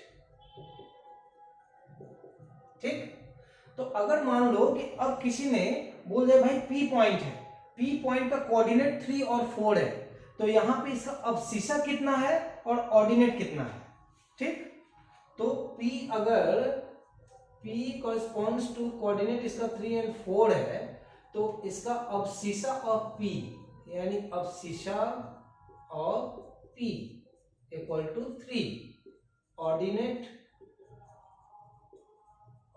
ठीक। तो अगर मान लो कि अब किसी ने बोल दिया भाई पी पॉइंट है, पी पॉइंट का कोऑर्डिनेट 3 और 4 है, तो यहां पे इसका अबसिसा कितना है और ऑर्डिनेट कितना है, ठीक। तो P अगर P कॉरेस्पॉन्ड्स टू कोऑर्डिनेट इसका 3 और 4 है, तो इसका अबसिसा ऑफ P यानी abscissa of P equal to 3, ordinate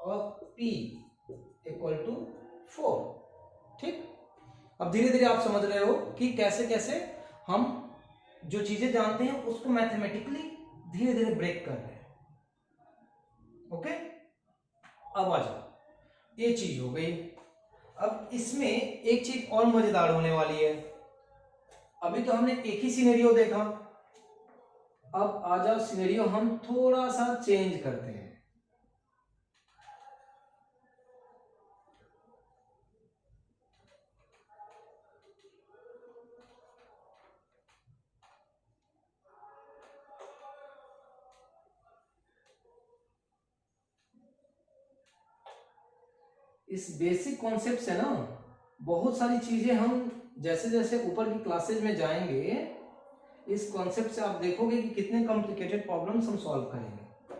of P equal to 4, ठीक। अब धीरे धीरे आप समझ रहे हो कि कैसे कैसे हम जो चीजें जानते हैं उसको मैथमेटिकली धीरे धीरे ब्रेक कर रहे हैं, ओके। अब आ जाओ, ये चीज हो गई। अब इसमें एक चीज और मजेदार होने वाली है। अभी तो हमने एक ही सिनेरियो देखा, अब आ जाओ सिनेरियो हम थोड़ा सा चेंज करते हैं। इस बेसिक कॉन्सेप्ट से ना बहुत सारी चीजें हम जैसे जैसे ऊपर की क्लासेज में जाएंगे, इस कॉन्सेप्ट से आप देखोगे कि कितने कॉम्प्लिकेटेड प्रॉब्लम्स हम सॉल्व करेंगे।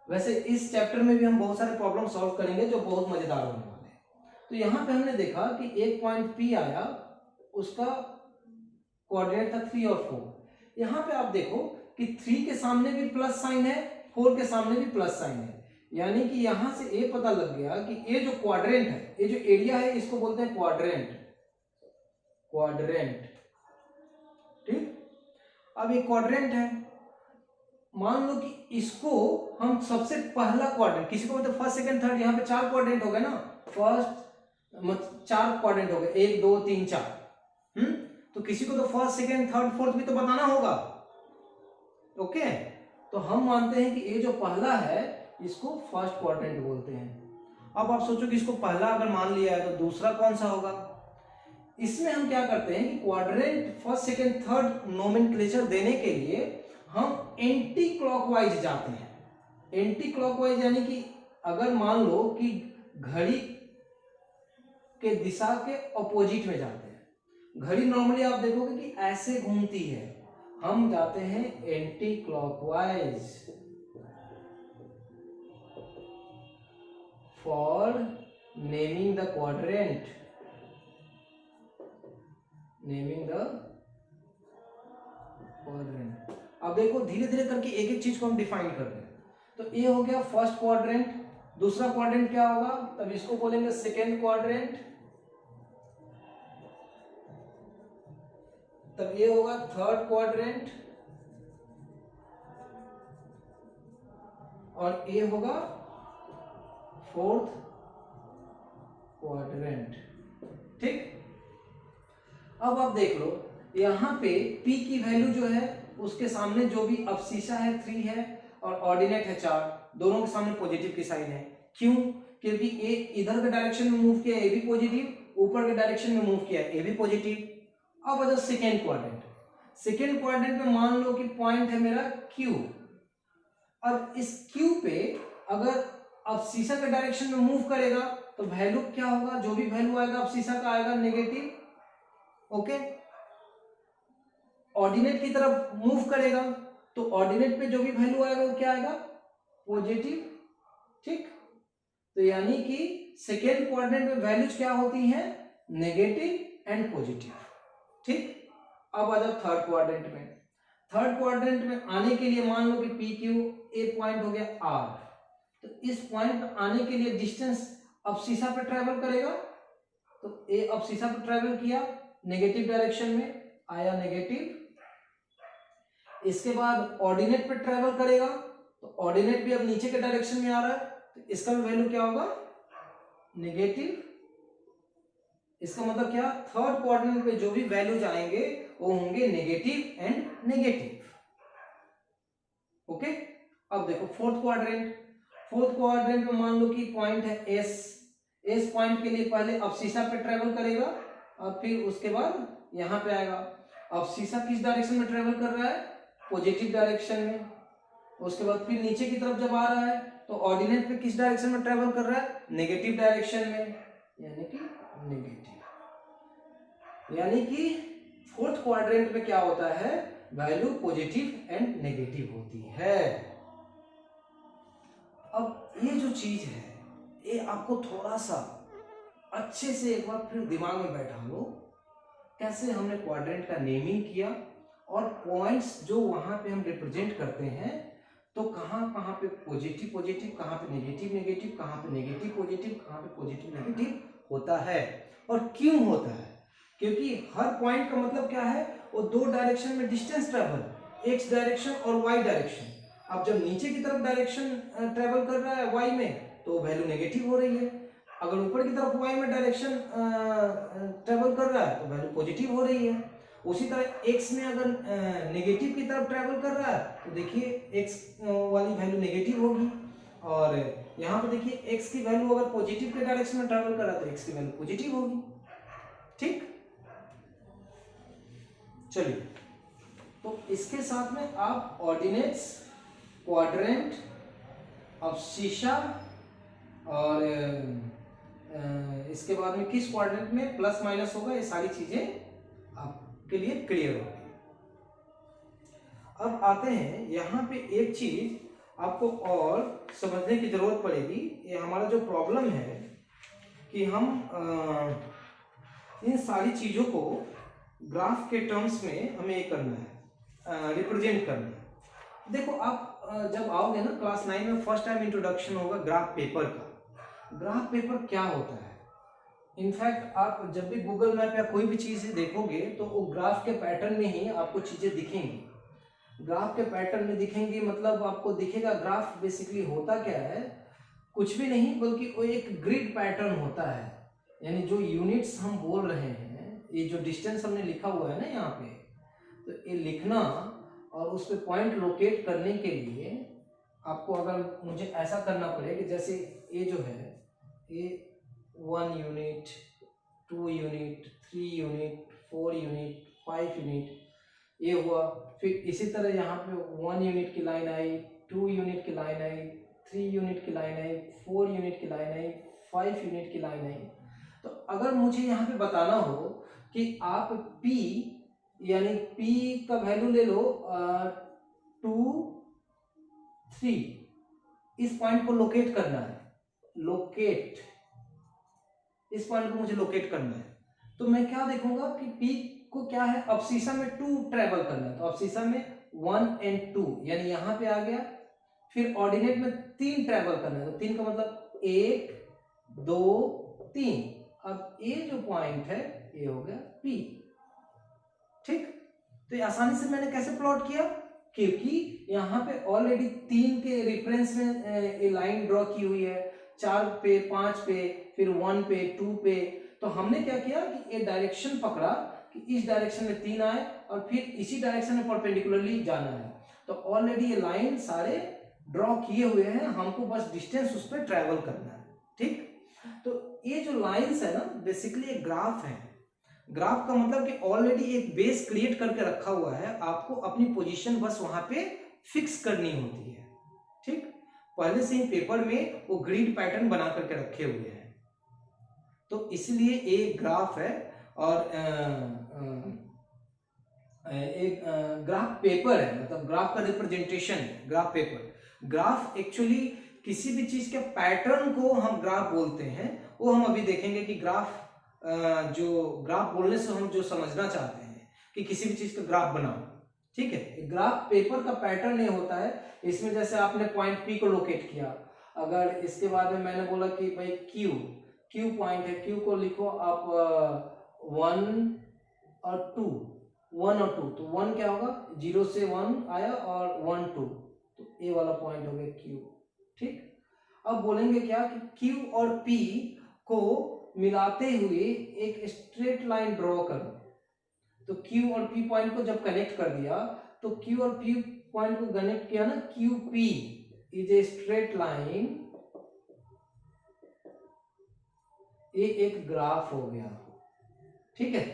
वैसे इस चैप्टर में भी हम बहुत सारे प्रॉब्लम सॉल्व करेंगे जो बहुत मजेदार होने वाले हैं। तो यहाँ पे हमने देखा कि एक पॉइंट P आया, उसका कोऑर्डिनेट था 3 और 4। यहाँ पे आप देखो कि 3 के सामने भी प्लस साइन है, 4 के सामने भी प्लस साइन है, यानी कि यहां से ये पता लग गया कि ये जो क्वाड्रेंट है, ये जो एरिया है, इसको बोलते हैं क्वाड्रेंट। क्वाड्रेंट, ठीक। अब ये क्वाड्रेंट है, मान लो कि इसको हम सबसे पहला क्वाड्रेंट, किसी को बोलते हैं फर्स्ट सेकंड थर्ड, यहाँ पे 4 क्वाड्रेंट हो गए ना, फर्स्ट 4 क्वाड्रेंट हो गए, 1 2 3 4। तो किसी को तो फर्स्ट सेकंड थर्ड फोर्थ भी तो बताना होगा। ओके, तो हम मानते हैं कि ये जो पहला है इसको फर्स्ट क्वाड्रेंट बोलते हैं। अब आप सोचो कि इसको पहला अगर मान लिया है तो दूसरा कौन सा होगा। इसमें हम क्या करते हैं कि quadrant first second third nomenclature देने के लिए हम एंटी क्लॉकवाइज जाते हैं। एंटी क्लॉकवाइज यानी कि अगर मान लो कि घड़ी के दिशा के ऑपोजिट में जाते हैं, घड़ी नॉर्मली आप देखोगे कि ऐसे घूमती है, हम जाते हैं anti clockwise for naming the quadrant. Naming the quadrant. अब देखो धीरे धीरे करके एक एक चीज को हम डिफाइन कर रहे हैं। तो ये हो गया फर्स्ट क्वाड्रेंट। दूसरा क्वाड्रेंट क्या होगा, तब इसको बोलेंगे सेकेंड क्वाड्रेंट। तब ये होगा थर्ड क्वाड्रेंट, और ये होगा फोर्थ क्वाड्रेंट, ठीक। अब आप देख लो यहां पे P की वैल्यू जो है उसके सामने जो भी अवशिषा है 3 है और ऑर्डिनेट है 4, दोनों के सामने पॉजिटिव की साइन है। क्यों, क्योंकि ए इधर के डायरेक्शन में मूव किया है, ए भी पॉजिटिव, ऊपर के डायरेक्शन में मूव किया है, ए भी पॉजिटिव। अब आ जाओ सेकेंड क्वाड्रेंट। सेकेंड क्वाड्रेंट में मान लो कि पॉइंट है मेरा Q। अब इस Q पे अगर अवशिषा के डायरेक्शन में मूव करेगा तो वैल्यू क्या होगा, जो भी वैल्यू आएगा अवशिषा का आएगा नेगेटिव। ओके, ऑर्डिनेट की तरफ मूव करेगा तो ऑर्डिनेट पे जो भी वैल्यू आएगा वो क्या आएगा, पॉजिटिव, ठीक। तो यानी कि सेकेंड क्वाड्रेंट में वैल्यूज क्या होती हैं, नेगेटिव एंड पॉजिटिव, ठीक। अब आ जाओ थर्ड क्वाड्रेंट में। थर्ड क्वाड्रेंट में आने के लिए मान लो कि पी क्यू ए पॉइंट हो गया आर, तो इस पॉइंट पर आने के लिए डिस्टेंस अवशिषा पे ट्रेवल करेगा, तो ए अवशिषा पे ट्रेवल किया नेगेटिव डायरेक्शन में, आया नेगेटिव। इसके बाद ऑर्डिनेट पे ट्रेवल करेगा तो ऑर्डिनेट भी अब नीचे के डायरेक्शन में आ रहा है, तो इसका भी वैल्यू क्या होगा, नेगेटिव। इसका मतलब क्या, थर्ड क्वाड्रेंट पे जो भी वैल्यूज आएंगे वो होंगे नेगेटिव एंड नेगेटिव। ओके, अब देखो फोर्थ क्वाड्रेंट। फोर्थ क्वाड्रेंट में मान लो कि पॉइंट है एस। एस पॉइंट के लिए पहले अवशिषा पे ट्रेवल करेगा और फिर उसके बाद यहां पे आएगा। अवशिषा किस डायरेक्शन में ट्रेवल कर रहा है, पॉजिटिव डायरेक्शन में। उसके बाद फिर नीचे की तरफ जब आ रहा है तो ऑर्डिनेट पे किस डायरेक्शन में ट्रेवल कर रहा है, नेगेटिव डायरेक्शन में, यानी कि नेगेटिव। यानी कि फोर्थ क्वाड्रेंट में क्या होता है, वैल्यू पॉजिटिव एंड नेगेटिव होती है। अब ये जो चीज है ये आपको थोड़ा सा अच्छे से एक बार फिर दिमाग में बैठा लो, कैसे हमने क्वाड्रेंट का नेमिंग किया और पॉइंट्स जो वहां पे हम रिप्रेजेंट करते हैं, तो कहां कहां पे पॉजिटिव पॉजिटिव, कहां पे नेगेटिव नेगेटिव, कहां पे नेगेटिव पॉजिटिव, कहां पे पॉजिटिव नेगेटिव होता है और क्यों होता है। क्योंकि हर पॉइंट का मतलब क्या है, वो दो डायरेक्शन में डिस्टेंस ट्रेवल, एक्स डायरेक्शन और वाई डायरेक्शन। अब जब नीचे की तरफ डायरेक्शन ट्रेवल कर रहा है वाई में तो वैल्यू नेगेटिव हो रही है, अगर ऊपर की तरफ वाई में डायरेक्शन ट्रेवल कर रहा है तो वैल्यू पॉजिटिव हो रही है। उसी तरह x में अगर नेगेटिव की तरफ ट्रेवल कर रहा है तो देखिए x वाली वैल्यू नेगेटिव होगी, और यहाँ पे देखिए x की वैल्यू अगर पॉजिटिव के डायरेक्शन में ट्रेवल कर रहा है तो x की वैल्यू पॉजिटिव होगी। ठीक, चलिए, तो इसके साथ में आप ऑर्डिनेट्स, क्वाड्रेंट, अब्सिशा और इसके बाद में किस क्वाड्रेंट में प्लस माइनस होगा, ये सारी चीजें आपके लिए क्लियर हो गई। अब आते हैं यहाँ पे एक चीज आपको और समझने की जरूरत पड़ेगी। ये हमारा जो प्रॉब्लम है कि हम इन सारी चीजों को ग्राफ के टर्म्स में हमें ये करना है, रिप्रेजेंट करना है। देखो आप जब आओगे ना क्लास 9 में फर्स्ट टाइम इंट्रोडक्शन होगा ग्राफ पेपर का। ग्राफ पेपर क्या होता है, इनफैक्ट आप जब भी गूगल मैप या कोई भी चीज देखोगे तो वो ग्राफ के पैटर्न में ही आपको चीजें दिखेंगी। ग्राफ के पैटर्न में दिखेंगी मतलब आपको दिखेगा ग्राफ बेसिकली होता क्या है, कुछ भी नहीं बल्कि वो एक ग्रिड पैटर्न होता है। यानी जो यूनिट्स हम बोल रहे हैं, ये जो डिस्टेंस हमने लिखा हुआ है ना यहाँ पे, तो ये लिखना और उस पर पॉइंट लोकेट करने के लिए आपको अगर मुझे ऐसा करना पड़े कि जैसे ये जो है ये 1 unit, 2 unit, 3 unit, 4 unit, 5 unit ये हुआ, फिर इसी तरह यहाँ पे 1 यूनिट की लाइन आई, 2 यूनिट की लाइन आई, 3 यूनिट की लाइन आई, 4 यूनिट की लाइन आई, 5 यूनिट की लाइन आई। तो अगर मुझे यहाँ पे बताना हो कि आप P यानी P का वैल्यू ले लो 2, 3, इस पॉइंट को लोकेट करना है, लोकेट, इस पॉइंट को मुझे लोकेट करना है, तो मैं क्या देखूंगा कि P को क्या है, अब्सिशा में 2 ट्रेवल करना है, तो अब्सिशा में 1 और 2 यानी यहाँ पे आ गया। फिर ऑर्डिनेट में 3 ट्रेवल करना है, तो 3 का मतलब 1, 2, 3। अब ये जो पॉइंट है ये हो गया P। ठीक, तो ये आसानी से मैंने कैसे प्लॉट किया, क्योंकि यहाँ पे ऑलरेडी 3 के रेफरेंस में ये लाइन ड्रॉ की हुई है, 4 पे, 5 पे, फिर 1 पे, 2 पे। तो हमने क्या किया कि ये डायरेक्शन पकड़ा कि इस डायरेक्शन में 3 आए और फिर इसी डायरेक्शन में परपेंडिकुलरली जाना है। तो ऑलरेडी ये लाइन सारे ड्रॉ किए हुए हैं, हमको बस डिस्टेंस उस पर ट्रेवल करना है। ठीक, तो ये जो लाइंस है ना बेसिकली एक ग्राफ है। ग्राफ का मतलब कि ऑलरेडी एक बेस क्रिएट करके रखा हुआ है, आपको अपनी पोजीशन बस वहां पे फिक्स करनी होती है। ठीक, पहले से ही पेपर में वो ग्रिड पैटर्न बना करके रखे हुए हैं, तो इसलिए एक ग्राफ है और एक ग्राफ पेपर है, मतलब ग्राफ का रिप्रेजेंटेशन है ग्राफ पेपर। ग्राफ एक्चुअली किसी भी चीज के पैटर्न को हम ग्राफ बोलते हैं, वो हम अभी देखेंगे कि ग्राफ जो ग्राफ बोलने से हम जो समझना चाहते हैं कि किसी भी चीज का ग्राफ बनाओ। ठीक है, ग्राफ पेपर का पैटर्न ये होता है, इसमें जैसे आपने पॉइंट P को लोकेट किया, अगर इसके बाद में मैंने बोला कि भाई Q पॉइंट है, Q को लिखो आप 1 और 2, 1 और 2, तो 1 क्या होगा, 0 से 1 आया और 1, 2, तो ये वाला पॉइंट हो गया Q। ठीक, अब बोलेंगे क्या कि Q और P को मिलाते हुए एक स्ट्रेट लाइन ड्रॉ करो। तो Q और P पॉइंट को जब कनेक्ट कर दिया तो Q और P पॉइंट को कनेक्ट किया ना, QP is a straight line, ये एक ग्राफ हो गया। ठीक है,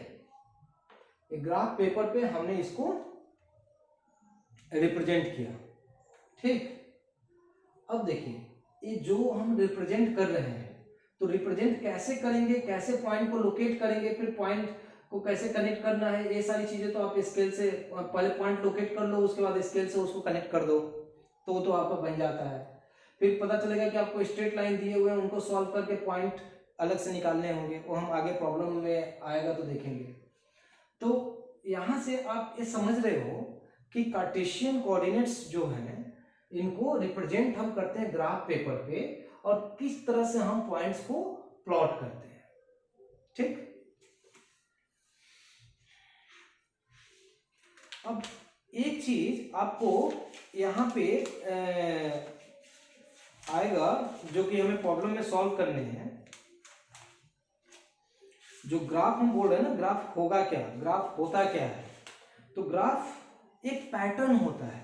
एक ग्राफ पेपर पे हमने इसको रिप्रेजेंट किया। ठीक, अब देखिए ये जो हम रिप्रेजेंट कर रहे हैं, तो रिप्रेजेंट कैसे करेंगे, कैसे पॉइंट को लोकेट करेंगे, फिर पॉइंट को कैसे कनेक्ट करना है, ये सारी चीजें तो आप स्केल से पहले पॉइंट लोकेट कर लो, उसके बाद स्केल से उसको कनेक्ट कर दो तो आपका बन जाता है। फिर पता चलेगा कि आपको स्ट्रेट लाइन दिए हुए हैं, उनको सॉल्व करके पॉइंट अलग से निकालने होंगे, वो हम आगे प्रॉब्लम में आएगा तो देखेंगे। तो यहाँ से आप ये समझ रहे हो कि कार्टेशियन कोऑर्डिनेट्स जो हैं इनको रिप्रेजेंट हम करते हैं ग्राफ पेपर पे, और किस तरह से हम पॉइंट्स को प्लॉट करते हैं। ठीक, अब एक चीज आपको यहाँ पे आएगा जो कि हमें प्रॉब्लम में सॉल्व करने हैं। जो ग्राफ हम बोल रहे हैं ना, ग्राफ होगा क्या, ग्राफ होता क्या है, तो ग्राफ एक पैटर्न होता है,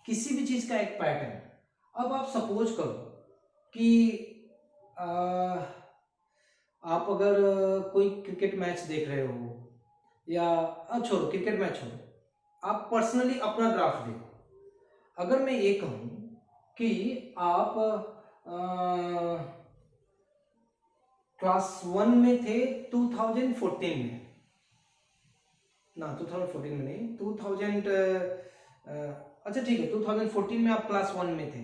किसी भी चीज का एक पैटर्न। अब आप सपोज करो कि आप अगर कोई क्रिकेट मैच देख रहे हो, या छोड़ो क्रिकेट मैच छोड़ो, आप पर्सनली अपना ग्राफ देखो। अगर मैं ये कहूँ कि आप क्लास 1 में थे 2014 में, ना 2014 में नहीं, 2000 अच्छा ठीक है 2014 में आप क्लास 1 में थे।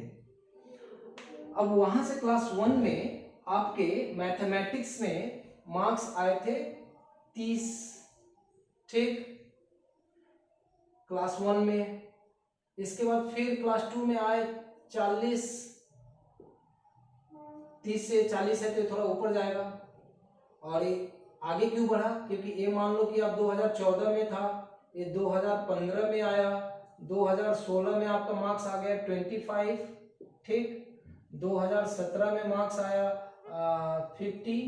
अब वहां से क्लास 1 में आपके मैथमेटिक्स में मार्क्स आए थे 30, ठीक, क्लास 1 में। इसके बाद फिर क्लास 2 में आए 40, 30 से 40 है तो थोड़ा ऊपर जाएगा। और ये आगे क्यों बढ़ा, क्योंकि ये मान लो कि आप 2014 में था, ये 2015 में आया, 2016 में आपका मार्क्स आ गया 25, ठीक, 2017 में मार्क्स आया 50।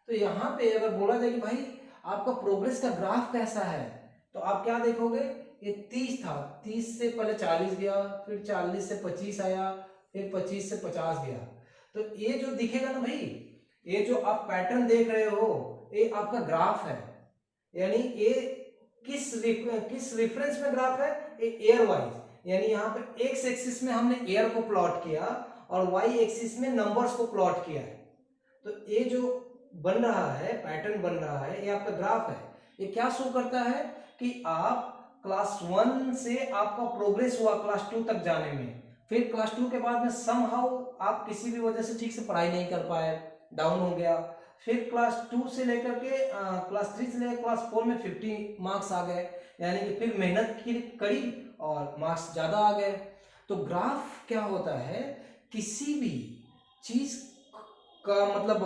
तो यहाँ पे अगर बोला जाए कि भाई आपका प्रोग्रेस का ग्राफ कैसा है, तो आप क्या देखोगे, ये 30 था, 30 से पहले 40 गया, फिर 40 से 25 आया, फिर 25 से 50 गया। तो ये जो दिखेगा ना भाई, ये जो आप पैटर्न देख रहे हो, ये आपका ग्राफ है। यानी ये किस रेफरेंस में ग्राफ है, ये एयर वाइज। यानी यहाँ पे एक्स एक्सिस में हमने एयर को प्लॉट किया और वाई एक्सिस में नंबर्स को प्लॉट किया है। तो ये जो बन रहा है, पैटर्न बन रहा है, ये आपका ग्राफ है। ये क्या शो करता है कि आप क्लास 1 से आपका प्रोग्रेस हुआ क्लास 2 तक जाने में, फिर क्लास 2 के बाद में समहाउ आप किसी भी वजह से ठीक से पढ़ाई नहीं कर पाए, डाउन हो गया, फिर क्लास 2 से लेकर के क्लास 3 से लेकर क्लास 4 में 50 मार्क्स आ गए, यानी कि फिर मेहनत करी और मार्क्स ज़्यादा आ गए। तो ग्राफ क्या होता है, किसी भी चीज़ का मतलब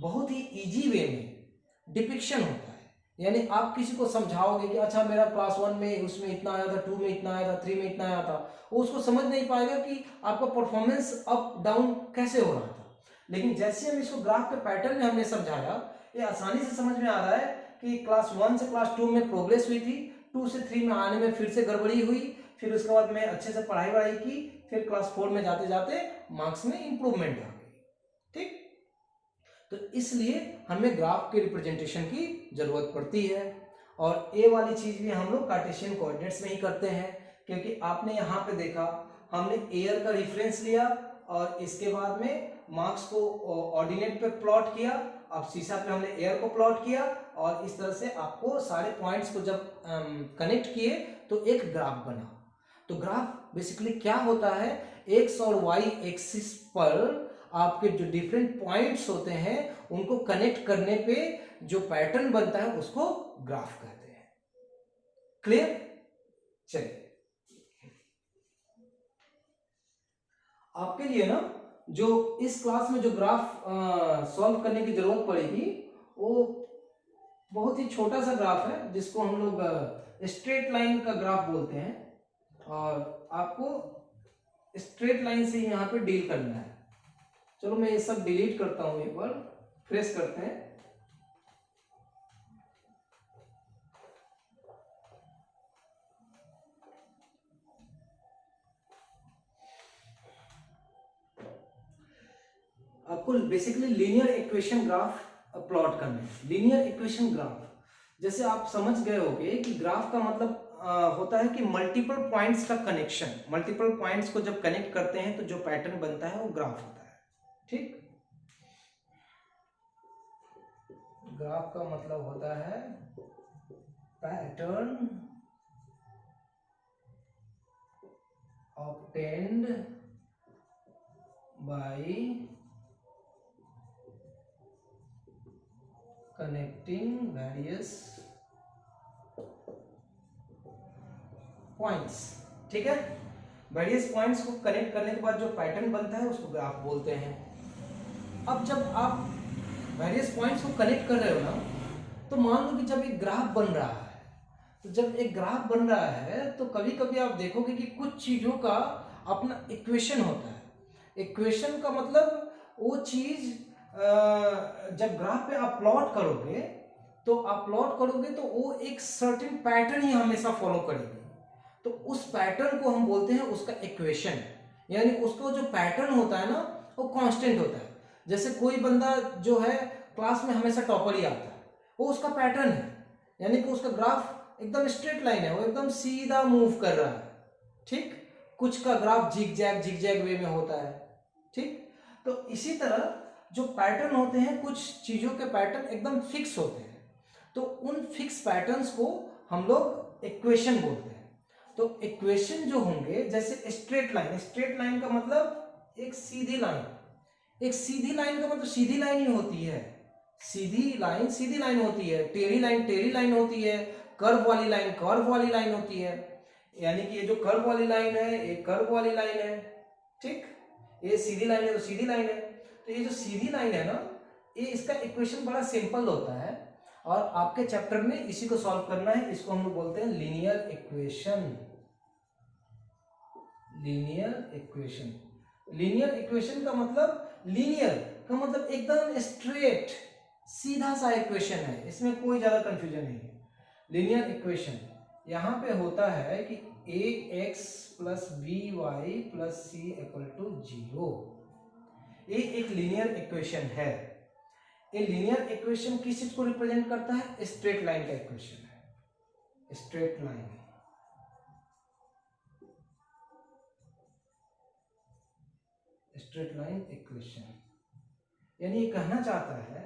बहुत ही इजी वे में डिपिक्शन होता है। यानी आप किसी को समझाओगे कि अच्छा मेरा क्लास 1 में उसमें इतना आया था, 2 में इतना आया था, 3 में इतना आया था, वो उसको समझ नहीं पाएगा कि आपका परफॉर्मेंस अप डाउन कैसे हो रहा था। लेकिन जैसे हम इसको ग्राफ के पैटर्न में हमने समझाया, ये आसानी से समझ में आ रहा है कि क्लास 1 से क्लास 2 में प्रोग्रेस हुई थी, 2 से 3 में आने में फिर से गड़बड़ी हुई, फिर उसके बाद में अच्छे से पढ़ाई की, फिर क्लास 4 में जाते जाते मार्क्स में इंप्रूवमेंट आ गई, ठीक। तो इसलिए हमें ग्राफ के रिप्रेजेंटेशन की जरूरत पड़ती है। और ये वाली चीज भी हम लोग कार्टेशियन कोऑर्डिनेट्स में ही करते हैं, क्योंकि आपने यहाँ पे देखा हमने एयर का रेफरेंस लिया और इसके बाद में मार्क्स को ऑर्डिनेट पे प्लॉट किया। अब शीशा पे हमने एयर को प्लॉट किया और इस तरह से आपको सारे पॉइंट्स को जब कनेक्ट किए तो एक ग्राफ बना। तो ग्राफ बेसिकली क्या होता है, एक्स और वाई एक्सिस पर आपके जो डिफरेंट पॉइंट्स होते हैं उनको कनेक्ट करने पे जो पैटर्न बनता है उसको ग्राफ कहते हैं। क्लियर? चलिए, आपके लिए ना जो इस क्लास में जो ग्राफ सॉल्व करने की जरूरत पड़ेगी वो बहुत ही छोटा सा ग्राफ है, जिसको हम लोग स्ट्रेट लाइन का ग्राफ बोलते हैं, और आपको स्ट्रेट लाइन से यहाँ पे डील करना है। चलो मैं ये सब डिलीट करता हूं, एक बार फ्रेश करते हैं। आपको basically linear equation graph plot करना है। लीनियर इक्वेशन ग्राफ जैसे आप समझ गए होंगे कि ग्राफ का मतलब होता है कि मल्टीपल पॉइंट्स का कनेक्शन। मल्टीपल पॉइंट्स को जब कनेक्ट करते हैं तो जो पैटर्न बनता है वो ग्राफ होता है, ठीक। ग्राफ का मतलब होता है pattern obtained by connecting various points, ठीक है। वेरियस पॉइंट्स को कनेक्ट करने के बाद जो पैटर्न बनता है उसको ग्राफ बोलते हैं। अब जब आप वेरियस पॉइंट्स को कनेक्ट कर रहे हो ना, तो मान लो कि जब एक ग्राफ बन रहा है, तो जब एक ग्राफ बन रहा है तो कभी कभी आप देखोगे कि कुछ चीजों का अपना इक्वेशन होता है। इक्वेशन का मतलब वो चीज जब ग्राफ पे आप प्लॉट करोगे तो आप प्लॉट करोगे तो वो एक सर्टेन पैटर्न ही हमेशा फॉलो करेगी, तो उस पैटर्न को हम बोलते हैं उसका इक्वेशन, यानी उसको जो पैटर्न होता है ना वो कांस्टेंट होता है। जैसे कोई बंदा जो है क्लास में हमेशा टॉपर ही आता है, वो उसका पैटर्न है, यानी कि उसका ग्राफ एकदम स्ट्रेट लाइन है, वो एकदम सीधा मूव कर रहा है, ठीक। कुछ का ग्राफ जिग जैग वे में होता है, ठीक। तो इसी तरह जो पैटर्न होते हैं, कुछ चीजों के पैटर्न एकदम फिक्स होते हैं, तो उन फिक्स पैटर्न्स को हम लोग इक्वेशन बोलते हैं। तो इक्वेशन जो होंगे, जैसे स्ट्रेट लाइन का मतलब एक सीधी लाइन, एक सीधी लाइन का मतलब सीधी लाइन ही होती है, सीधी लाइन होती है, टेढ़ी लाइन होती है, कर्व वाली लाइन होती है, यानी कि ये जो कर्व वाली लाइन है ये कर्व वाली लाइन है, ठीक। ये सीधी लाइन है तो सीधी लाइन है। तो ये जो सीधी लाइन है ना, ये इसका इक्वेशन बड़ा सिंपल होता है, और आपके चैप्टर में इसी को सॉल्व करना है। इसको हम लोग बोलते हैं लीनियर इक्वेशन। लीनियर इक्वेशन का मतलब, लीनियर का मतलब एकदम स्ट्रेट सीधा सा इक्वेशन है, इसमें कोई ज्यादा कंफ्यूजन नहीं है। लीनियर इक्वेशन यहाँ पे होता है कि ax plus by plus c equal to 0, ये एक लीनियर इक्वेशन है। ये लीनियर इक्वेशन किस चीज को रिप्रेजेंट करता है? स्ट्रेट लाइन का इक्वेशन है, स्ट्रेट लाइन इक्वेशन। यानी ये कहना चाहता है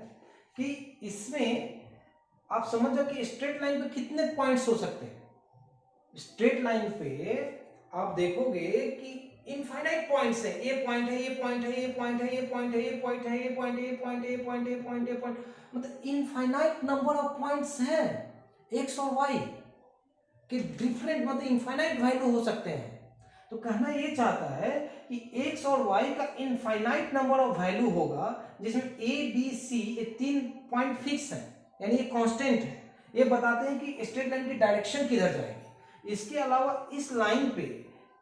कि इसमें आप समझ जाओ कि स्ट्रेट लाइन पे कितने पॉइंट्स हो सकते हैं। स्ट्रेट लाइन पे आप देखोगे कि इनफाइनाइट पॉइंट्स है, ये पॉइंट है, ये पॉइंट है, ये पॉइंट है, ये पॉइंट है, ये पॉइंट है, ये पॉइंट है, ये पॉइंट है, ये पॉइंट है, ये पॉइंट है, ये पॉइंट, मतलब इनफाइनाइट नंबर ऑफ पॉइंट्स हैं। एक्स और वाई के डिफरेंट मतलब इनफाइनाइट वैल्यू हो सकते हैं। तो कहना ये चाहता है कि एक्स और वाई का इनफाइनाइट नंबर ऑफ वैल्यू होगा, जिसमें ए बी सी ये 3 पॉइंट फिक्स है, यानी ये कांस्टेंट है, ये बताते हैं कि स्ट्रेट लाइन की डायरेक्शन किधर जाएगी। इसके अलावा इस लाइन पे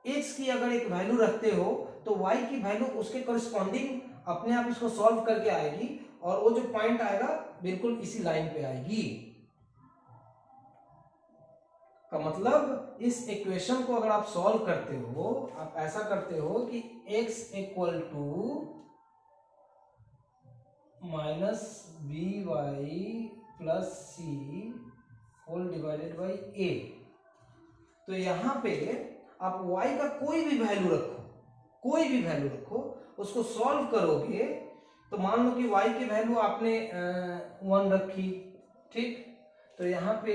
x की अगर एक वैल्यू रखते हो तो y की वैल्यू उसके करस्पॉन्डिंग अपने आप इसको सॉल्व करके आएगी, और वो जो पॉइंट आएगा बिल्कुल इसी लाइन पे आएगी। का मतलब इस इक्वेशन को अगर आप सॉल्व करते हो, आप ऐसा करते हो कि x equal to minus b y plus c whole divided by a. तो यहां पे आप y का कोई भी वैल्यू रखो, उसको सॉल्व करोगे तो मान लो कि y की वैल्यू आपने 1 रखी, ठीक। तो यहाँ पे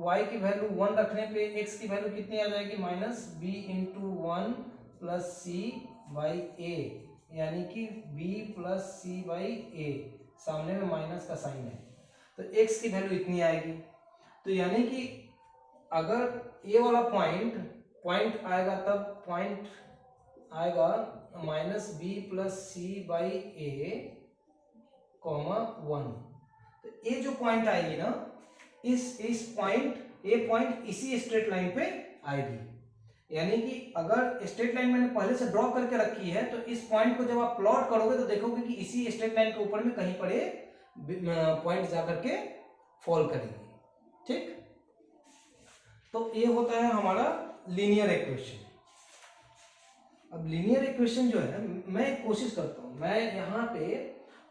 y की वैल्यू 1 रखने पे x की वैल्यू कितनी आ जाएगी? Minus b into 1 plus C by a, यानी कि b plus C by a, सामने में माइनस का साइन है, तो x की वैल्यू इतनी आएगी। तो यानी कि अगर ये वाला पॉइंट आएगा, तब पॉइंट आएगा minus B plus C by A comma 1। तो ये जो पॉइंट आएगी ना, इस पॉइंट, ये पॉइंट इसी स्ट्रेट लाइन पे आएगी। यानी कि अगर स्ट्रेट लाइन मैंने पहले से ड्रॉ करके रखी है, तो इस पॉइंट को जब आप प्लॉट करोगे तो देखोगे कि इसी स्ट्रेट लाइन के ऊपर में कहीं पर ये पॉइंट जाकर के फॉल करेगी, ठीक। तो ये होता है हमारा लीनियर इक्वेशन। अब लीनियर इक्वेशन जो है, मैं कोशिश करता हूं, मैं यहाँ पे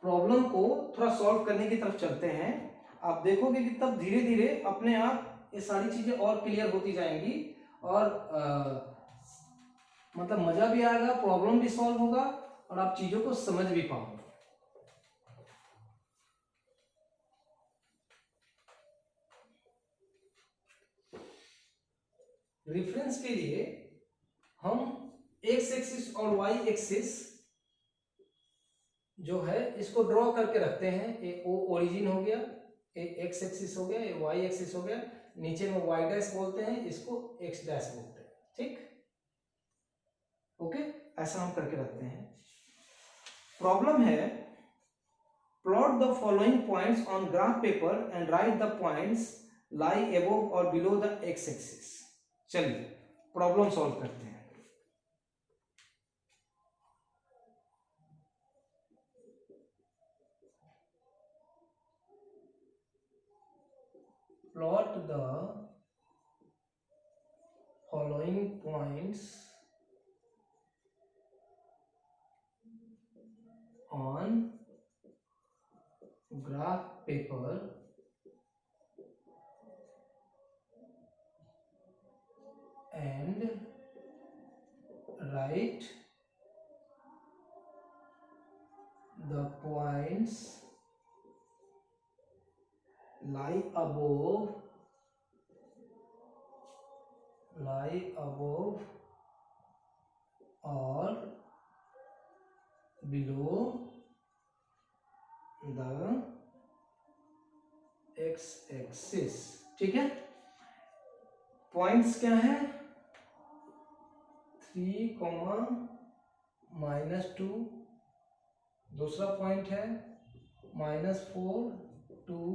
प्रॉब्लम को थोड़ा सॉल्व करने की तरफ चलते हैं। आप देखोगे कि तब धीरे धीरे अपने आप ये सारी चीजें और क्लियर होती जाएंगी, और मतलब मजा भी आएगा, प्रॉब्लम भी सॉल्व होगा, और आप चीजों को समझ भी पाओगे। रेफरेंस के लिए हम एक्स एक्सिस और वाई एक्सिस जो है इसको ड्रॉ करके रखते हैं। ये ओ ओरिजिन हो गया, ये एक्स एक्सिस हो गया, ये वाई एक्सिस हो गया, नीचे में वाई डैश बोलते हैं, इसको एक्स डैश बोलते हैं, ठीक। ओके, ऐसा हम करके रखते हैं। प्रॉब्लम है, plot the following points on graph paper and right the points lie above और बिलो द एक्स एक्सिस। चलिए प्रॉब्लम सॉल्व करते हैं। plot the following points on graph paper and write the points lie above or below the x axis। ठीक है, points क्या है, 3, -2, दूसरा point है -4, 2,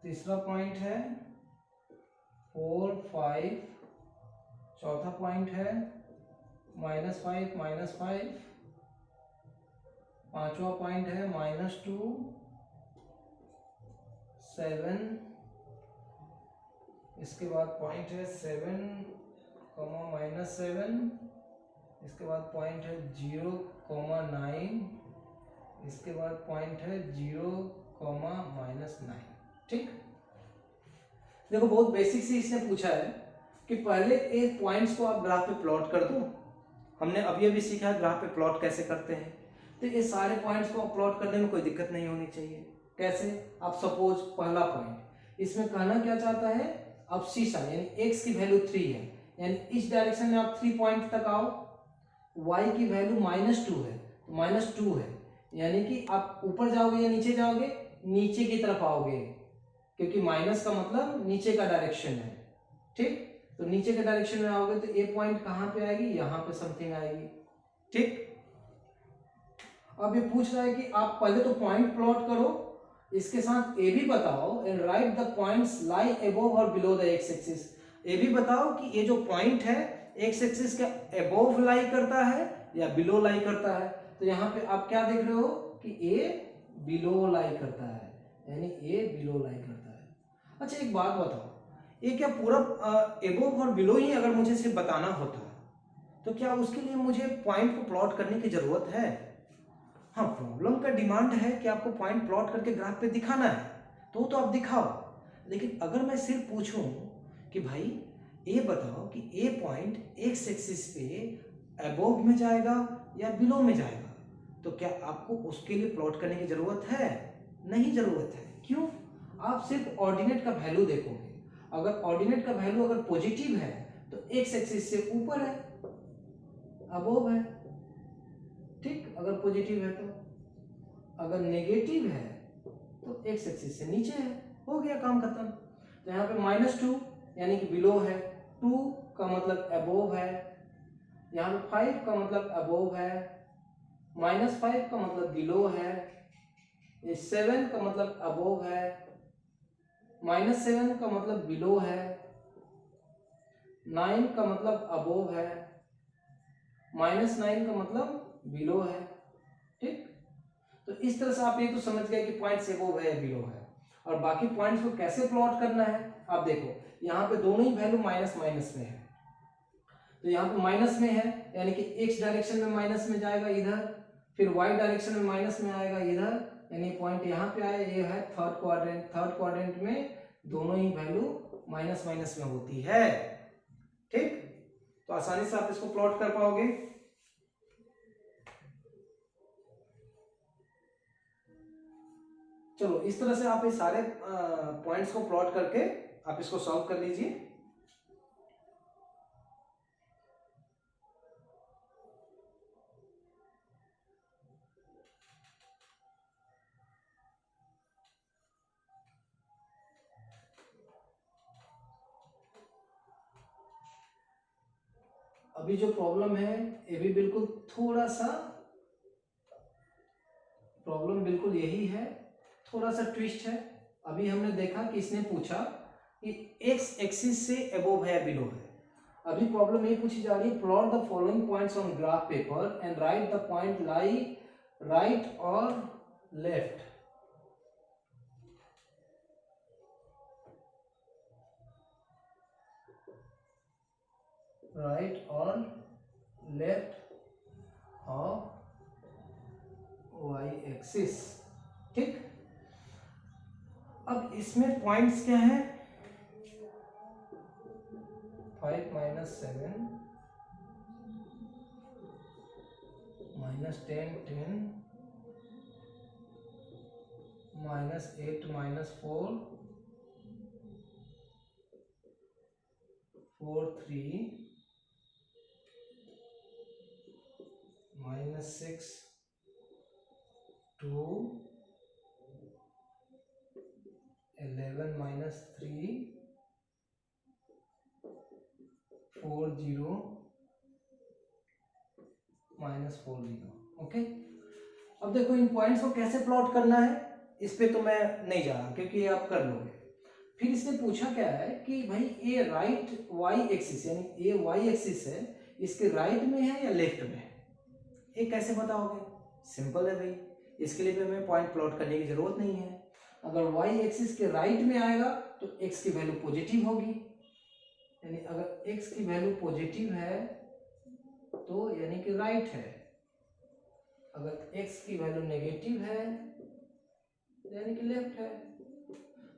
तीसरा पॉइंट है 4, 5, चौथा पॉइंट है -5, -5, पांचवा पॉइंट है -2, 7, इसके बाद पॉइंट है 7, -7, इसके बाद पॉइंट है 0, 9, इसके बाद पॉइंट है 0, -9। ठीक, देखो बहुत बेसिक से इसने पूछा है कि पहले ये पॉइंट्स को आप ग्राफ पे प्लॉट कर दो। हमने अभी अभी सीखा है ग्राफ पे प्लॉट कैसे करते हैं, तो ये सारे पॉइंट्स को प्लॉट करने में कोई दिक्कत नहीं होनी चाहिए। कैसे, आप सपोज पहला पॉइंट, इसमें कहना क्या चाहता है, अब शीशा यानी x की वैल्यू 3 है, यानी इस डायरेक्शन में आप 3 पॉइंट तक आओ, y की वैल्यू -2 है तो -2 है, यानी कि आप ऊपर जाओगे या नीचे जाओगे, नीचे की तरफ आओगे, क्योंकि माइनस का मतलब नीचे का डायरेक्शन है। ठीक, तो नीचे के डायरेक्शन में आओगे तो ये पॉइंट कहां पे आएगी, यहां पे समथिंग आएगी। ठीक, अब ये पूछ रहा है कि आप पहले तो पॉइंट प्लॉट करो, इसके साथ ये भी बताओ and right the points lie above और बिलो द एक्स एक्सिस। ये भी बताओ कि ये जो पॉइंट है एक्स एक्सिस के अबव लाई करता है या बिलो लाई करता है। तो यहाँ पे आप क्या देख रहे हो कि ए बिलो लाई करता है, यानी ए बिलो लाई करता है। अच्छा एक बात बताओ, ये क्या पूरा अबव और बिलो ही अगर मुझे सिर्फ बताना होता तो क्या उसके लिए मुझे पॉइंट को प्लॉट करने की जरूरत है? हाँ, प्रॉब्लम का डिमांड है कि आपको पॉइंट प्लॉट करके ग्राफ पे दिखाना है, तो आप दिखाओ। लेकिन अगर मैं सिर्फ पूछूं कि भाई ये बताओ कि ए पॉइंट एक्स एक्सिस पे अबव में जाएगा या बिलो में जाएगा, तो क्या आपको उसके लिए प्लॉट करने की जरूरत है? नहीं जरूरत है। क्यों? आप सिर्फ ऑर्डिनेट का वैल्यू देखोगे। अगर ऑर्डिनेट का वैल्यू अगर पॉजिटिव है तो एक्स एक्सिस से ऊपर है, अबव है। ठीक, अगर पॉजिटिव है तो, अगर नेगेटिव है तो एक्स एक्सिस से नीचे है, हो गया काम खत्म। तो यहाँ पे -2 यानी कि बिलो है, 2 का मतलब अबोव है, यहाँ पे 5 का मतलब अबोव है, -5 का मतलब बिलो है, ये 7 का मतलब अबोव है, -7 का मतलब बिलो है, 9 का मतलब अबोव है, -9 का मतलब बिलो है। ठीक, तो इस तरह से आप ये तो समझ गए कि पॉइंट्स अबोव है या बिलो है। और बाकी पॉइंट्स को कैसे प्लॉट करना है, आप देखो यहाँ पे दोनों ही वैल्यू माइनस माइनस में है, तो यहाँ पे माइनस में है यानी कि एक्स डायरेक्शन में माइनस में जाएगा इधर, फिर वाई डायरेक्शन में माइनस में आएगा इधर, यानी पॉइंट यहाँ पे आया, ये है थर्ड क्वाड्रेंट। थर्ड क्वाड्रेंट में दोनों ही वैल्यू माइनस माइनस में होती है। ठीक, तो आसानी से आप इसको प्लॉट कर पाओगे। चलो इस तरह से आप ये सारे पॉइंट्स को प्लॉट करके आप इसको सॉल्व कर लीजिए। अभी जो प्रॉब्लम है ये भी बिल्कुल थोड़ा सा प्रॉब्लम बिल्कुल यही है, थोड़ा सा ट्विस्ट है। अभी हमने देखा कि इसने पूछा कि एक्स एक्सिस से अबोव है बिलो है। अभी प्रॉब्लम ये पूछी जा रही है, plot the following points on graph paper and right the point lie right और लेफ्ट। राइट और लेफ्ट ऑफ वाई एक्सिस। ठीक, अब इसमें पॉइंट्स क्या है, 5 - 7 -10 10 -8 -4 4 3 -6 2 11 -3 4 0 -4 0। ओके, अब देखो इन पॉइंट्स को कैसे प्लॉट करना है, इस पे तो मैं नहीं जा रहा क्योंकि ये आप कर लोगे। फिर इसने पूछा क्या है कि भाई ये राइट वाई एक्सिस यानी ये वाई एक्सिस है, इसके राइट में है या लेफ्ट में है, ये कैसे बताओगे? सिंपल है भाई, इसके लिए भी हमें पॉइंट प्लॉट करने की जरूरत नहीं है। अगर वाई एक्सिस के राइट में आएगा तो एक्स की वैल्यू पॉजिटिव होगी, यानी अगर एक्स की वैल्यू पॉजिटिव है तो यानी कि राइट है, अगर x की वैल्यू नेगेटिव है यानी कि लेफ्ट है।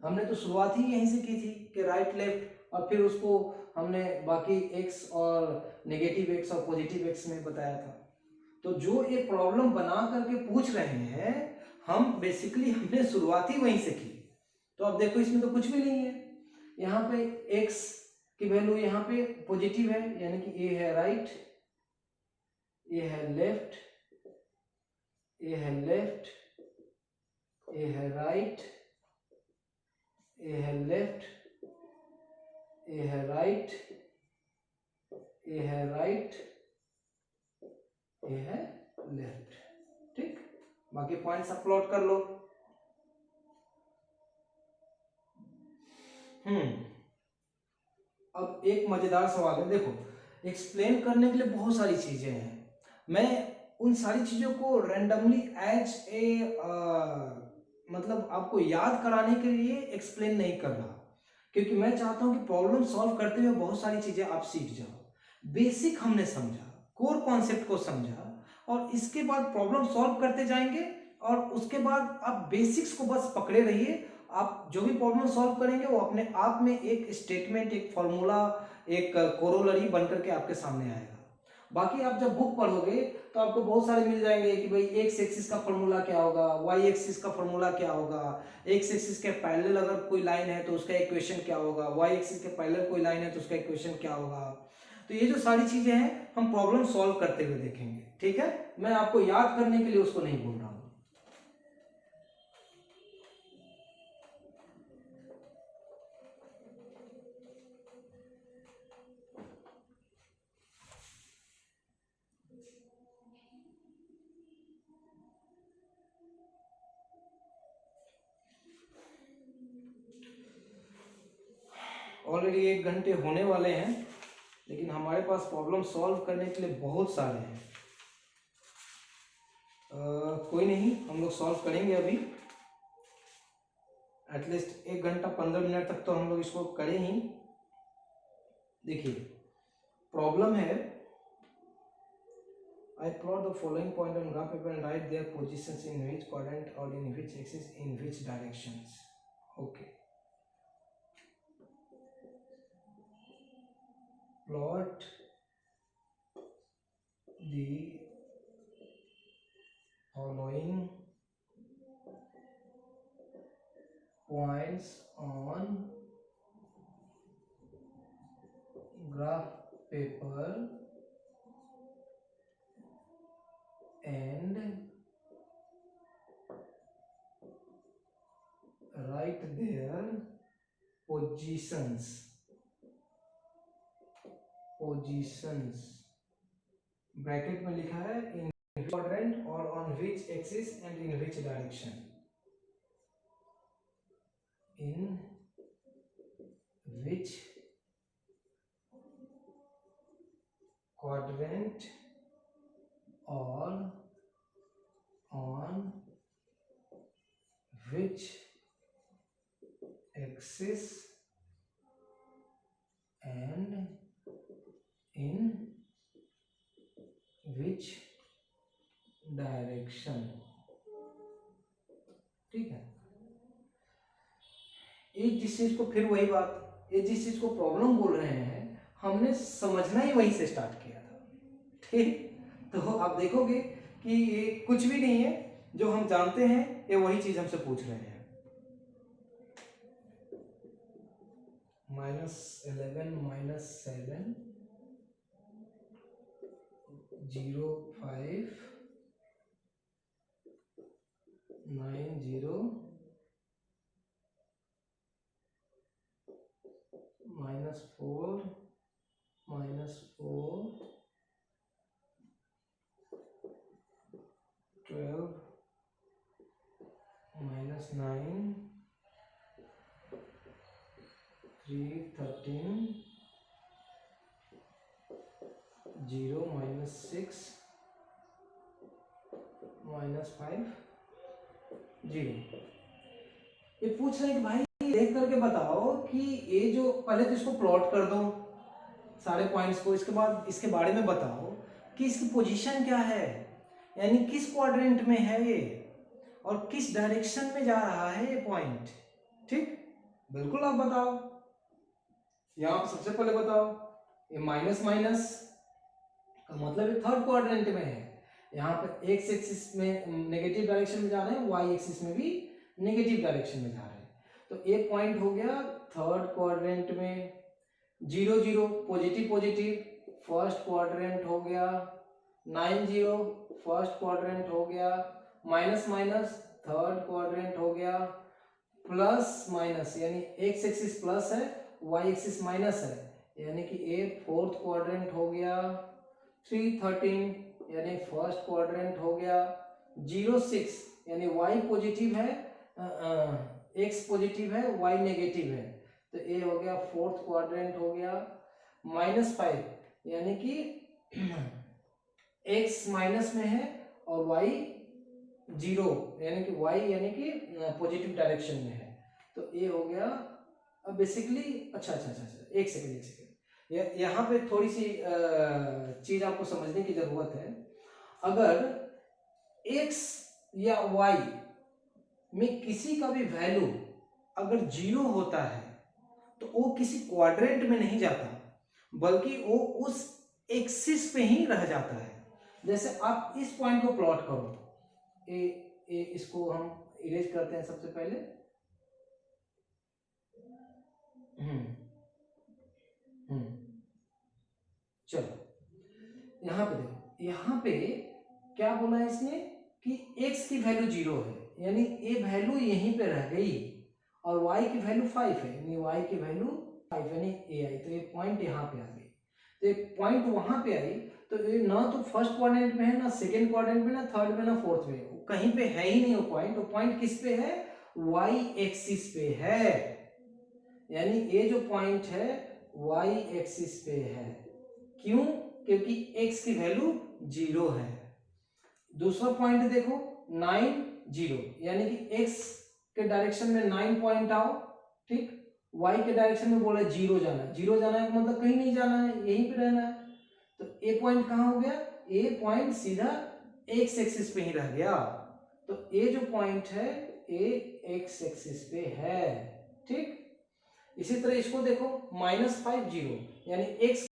हमने तो शुरुआत ही यहीं से की थी कि राइट लेफ्ट, और फिर उसको हमने बाकी x और नेगेटिव x और पॉजिटिव x में बताया था। तो जो ये प्रॉब्लम बना करके पूछ रहे हैं हम, बेसिकली हमने शुरुआत ही वहीं से की। तो अब देखो इसमें तो कुछ भी नहीं है, यहाँ पे x की वैल्यू यहाँ पे पॉजिटिव है यानी कि ये है राइट, ये है लेफ्ट, ये है लेफ्ट, ये है राइट, ये है लेफ्ट, ये है राइट, ये है राइट, ये है लेफ्ट। ठीक, बाकी पॉइंट्स आप प्लॉट कर लो। अब एक मजेदार सवाल है, देखो एक्सप्लेन करने के लिए बहुत सारी चीजें हैं, मैं उन सारी चीजों को रैंडमली एज ए मतलब आपको याद कराने के लिए एक्सप्लेन नहीं कर रहा, क्योंकि मैं चाहता हूं कि प्रॉब्लम सॉल्व करते हुए बहुत सारी चीजें आप सीख जाओ। बेसिक हमने समझा, कोर कॉन्सेप्ट को समझा, और इसके बाद प्रॉब्लम सॉल्व करते जाएंगे, और उसके बाद आप बेसिक्स को बस पकड़े रहिए। आप जो भी प्रॉब्लम सॉल्व करेंगे वो अपने आप में एक स्टेटमेंट, एक फॉर्मूला, एक कोरोलरी बनकर के आपके सामने आएगा। बाकी आप जब बुक पढ़ोगे तो आपको बहुत सारे मिल जाएंगे कि भाई एक्स एक्सिस का फॉर्मूला क्या होगा, वाई एक्सिस का फॉर्मूला क्या होगा, एक्स एक्सिस के पैरेलल अगर कोई लाइन है तो उसका इक्वेशन क्या होगा, वाई एक्सिस के पैरेलल कोई लाइन है तो उसका इक्वेशन क्या होगा। तो ये जो सारी चीजें हैं हम प्रॉब्लम सॉल्व करते हुए देखेंगे। ठीक है, मैं आपको याद करने के लिए उसको नहीं बोल रहा हूं। ऑलरेडी 1 घंटे होने वाले हैं, लेकिन हमारे पास प्रॉब्लम सॉल्व करने के लिए बहुत सारे हैं। कोई नहीं, हम लोग सॉल्व करेंगे अभी, एटलीस्ट 1 घंटा 15 मिनट तक तो हम लोग इसको करें ही। देखिए प्रॉब्लम है, I plot the following point on graph paper and write their positions in which quadrant or in which axis in which directions. Okay. Plot the following points on graph paper and write their positions bracket में लिखा है इन quadrant और on which axis and in which direction, in which quadrant or on which axis and in which direction, ठीक है। एक जिस चीज को, फिर वही बात, ये जिस चीज को प्रॉब्लम बोल रहे हैं हमने समझना ही वहीं से स्टार्ट किया था, ठीक। तो आप देखोगे कि ये कुछ भी नहीं है, जो हम जानते हैं ये वही चीज हमसे पूछ रहे हैं। -11 -7 0 5 9 0 -4 -4 12 -9 3 13 0 -6 -5 0। ये पूछ रहे हैं कि भाई देख करके बताओ कि ये जो, पहले तो इसको प्लॉट कर दो सारे पॉइंट्स को, इसके बाद इसके बारे में बताओ कि इसकी पोजीशन क्या है, यानी किस क्वाड्रेंट में है ये और किस डायरेक्शन में जा रहा है ये पॉइंट, ठीक। बिल्कुल आप बताओ। यहां पर सबसे पहले बताओ, ये माइनस माइनस का मतलब ये थर्ड क्वाड्रेंट में है। यहाँ पे एक्स एक्सिस में नेगेटिव डायरेक्शन में जा रहे हैं, वाई एक्सिस में भी नेगेटिव डायरेक्शन में जा रहे हैं। तो एक पॉइंट हो गया थर्ड क्वाड्रेंट में, 0 0 पॉजिटिव पॉजिटिव फर्स्ट क्वाड्रेंट हो गया, 9 0 फर्स्ट क्वाड्रेंट हो गया, माइनस माइनस थर्ड क्वाड्रेंट हो गया, प्लस माइनस यानी एक्स एक्सिस प्लस है, वाई एक्सिस माइनस है, यानी कि ए फोर्थ क्वाड्रेंट हो गया, 3 13 यानी फर्स्ट क्वाड्रेंट हो गया, 0 6 यानी वाई पॉजिटिव है, एक्स पॉजिटिव है, वाई नेगेटिव है, तो ए हो गया फोर्थ क्वाड्रेंट हो गया, -5 यानी कि एक्स माइनस में है और वाई 0 यानी कि वाई यानी कि पॉजिटिव डायरेक्शन में है, तो ए हो गया। अब बेसिकली अच्छा, एक सेकेंड यहाँ पे थोड़ी सी चीज आपको समझने की जरूरत है। अगर x या y में किसी का भी वैल्यू अगर 0 होता है तो वो किसी क्वाड्रेंट में नहीं जाता, बल्कि वो उस एक्सिस पे ही रह जाता है। जैसे आप इस पॉइंट को प्लॉट करो, इसको हम इरेज करते हैं सबसे पहले। चलो यहाँ पे देखो, यहाँ पे क्या बोला है इसने कि x की वैल्यू 0 है, यानी a वैल्यू यहीं पे रह गई, और y की वैल्यू 5 है, यानी y की वैल्यू 5 यानी a आई, तो ये पॉइंट यहाँ पे आ गई। तो एक पॉइंट वहां पे आई, तो ये ना तो फर्स्ट क्वाड्रेंट में है, ना सेकेंड क्वाड्रेंट में, ना थर्ड में, ना फोर्थ में, कहीं पे है ही नहीं वो पॉइंट। वो पॉइंट किस पे है? y एक्सिस पे है, यानी ये जो पॉइंट है y एक्सिस पे है। क्यों? क्योंकि x की वैल्यू 0 है। दूसरा पॉइंट देखो 9 0, यानी कि x के डायरेक्शन में 9 पॉइंट आओ, ठीक। y के डायरेक्शन में बोला 0 जाना है, 0 जाना है मतलब कहीं नहीं जाना है, यहीं पे रहना है। तो a पॉइंट कहाँ हो गया? a पॉइंट सीधा x एक्सिस पे ही रह गया। तो a जो पॉइंट है a x एक्सिस पे है, ठीक। इसी तरह इसको देखो -5 0, यानी x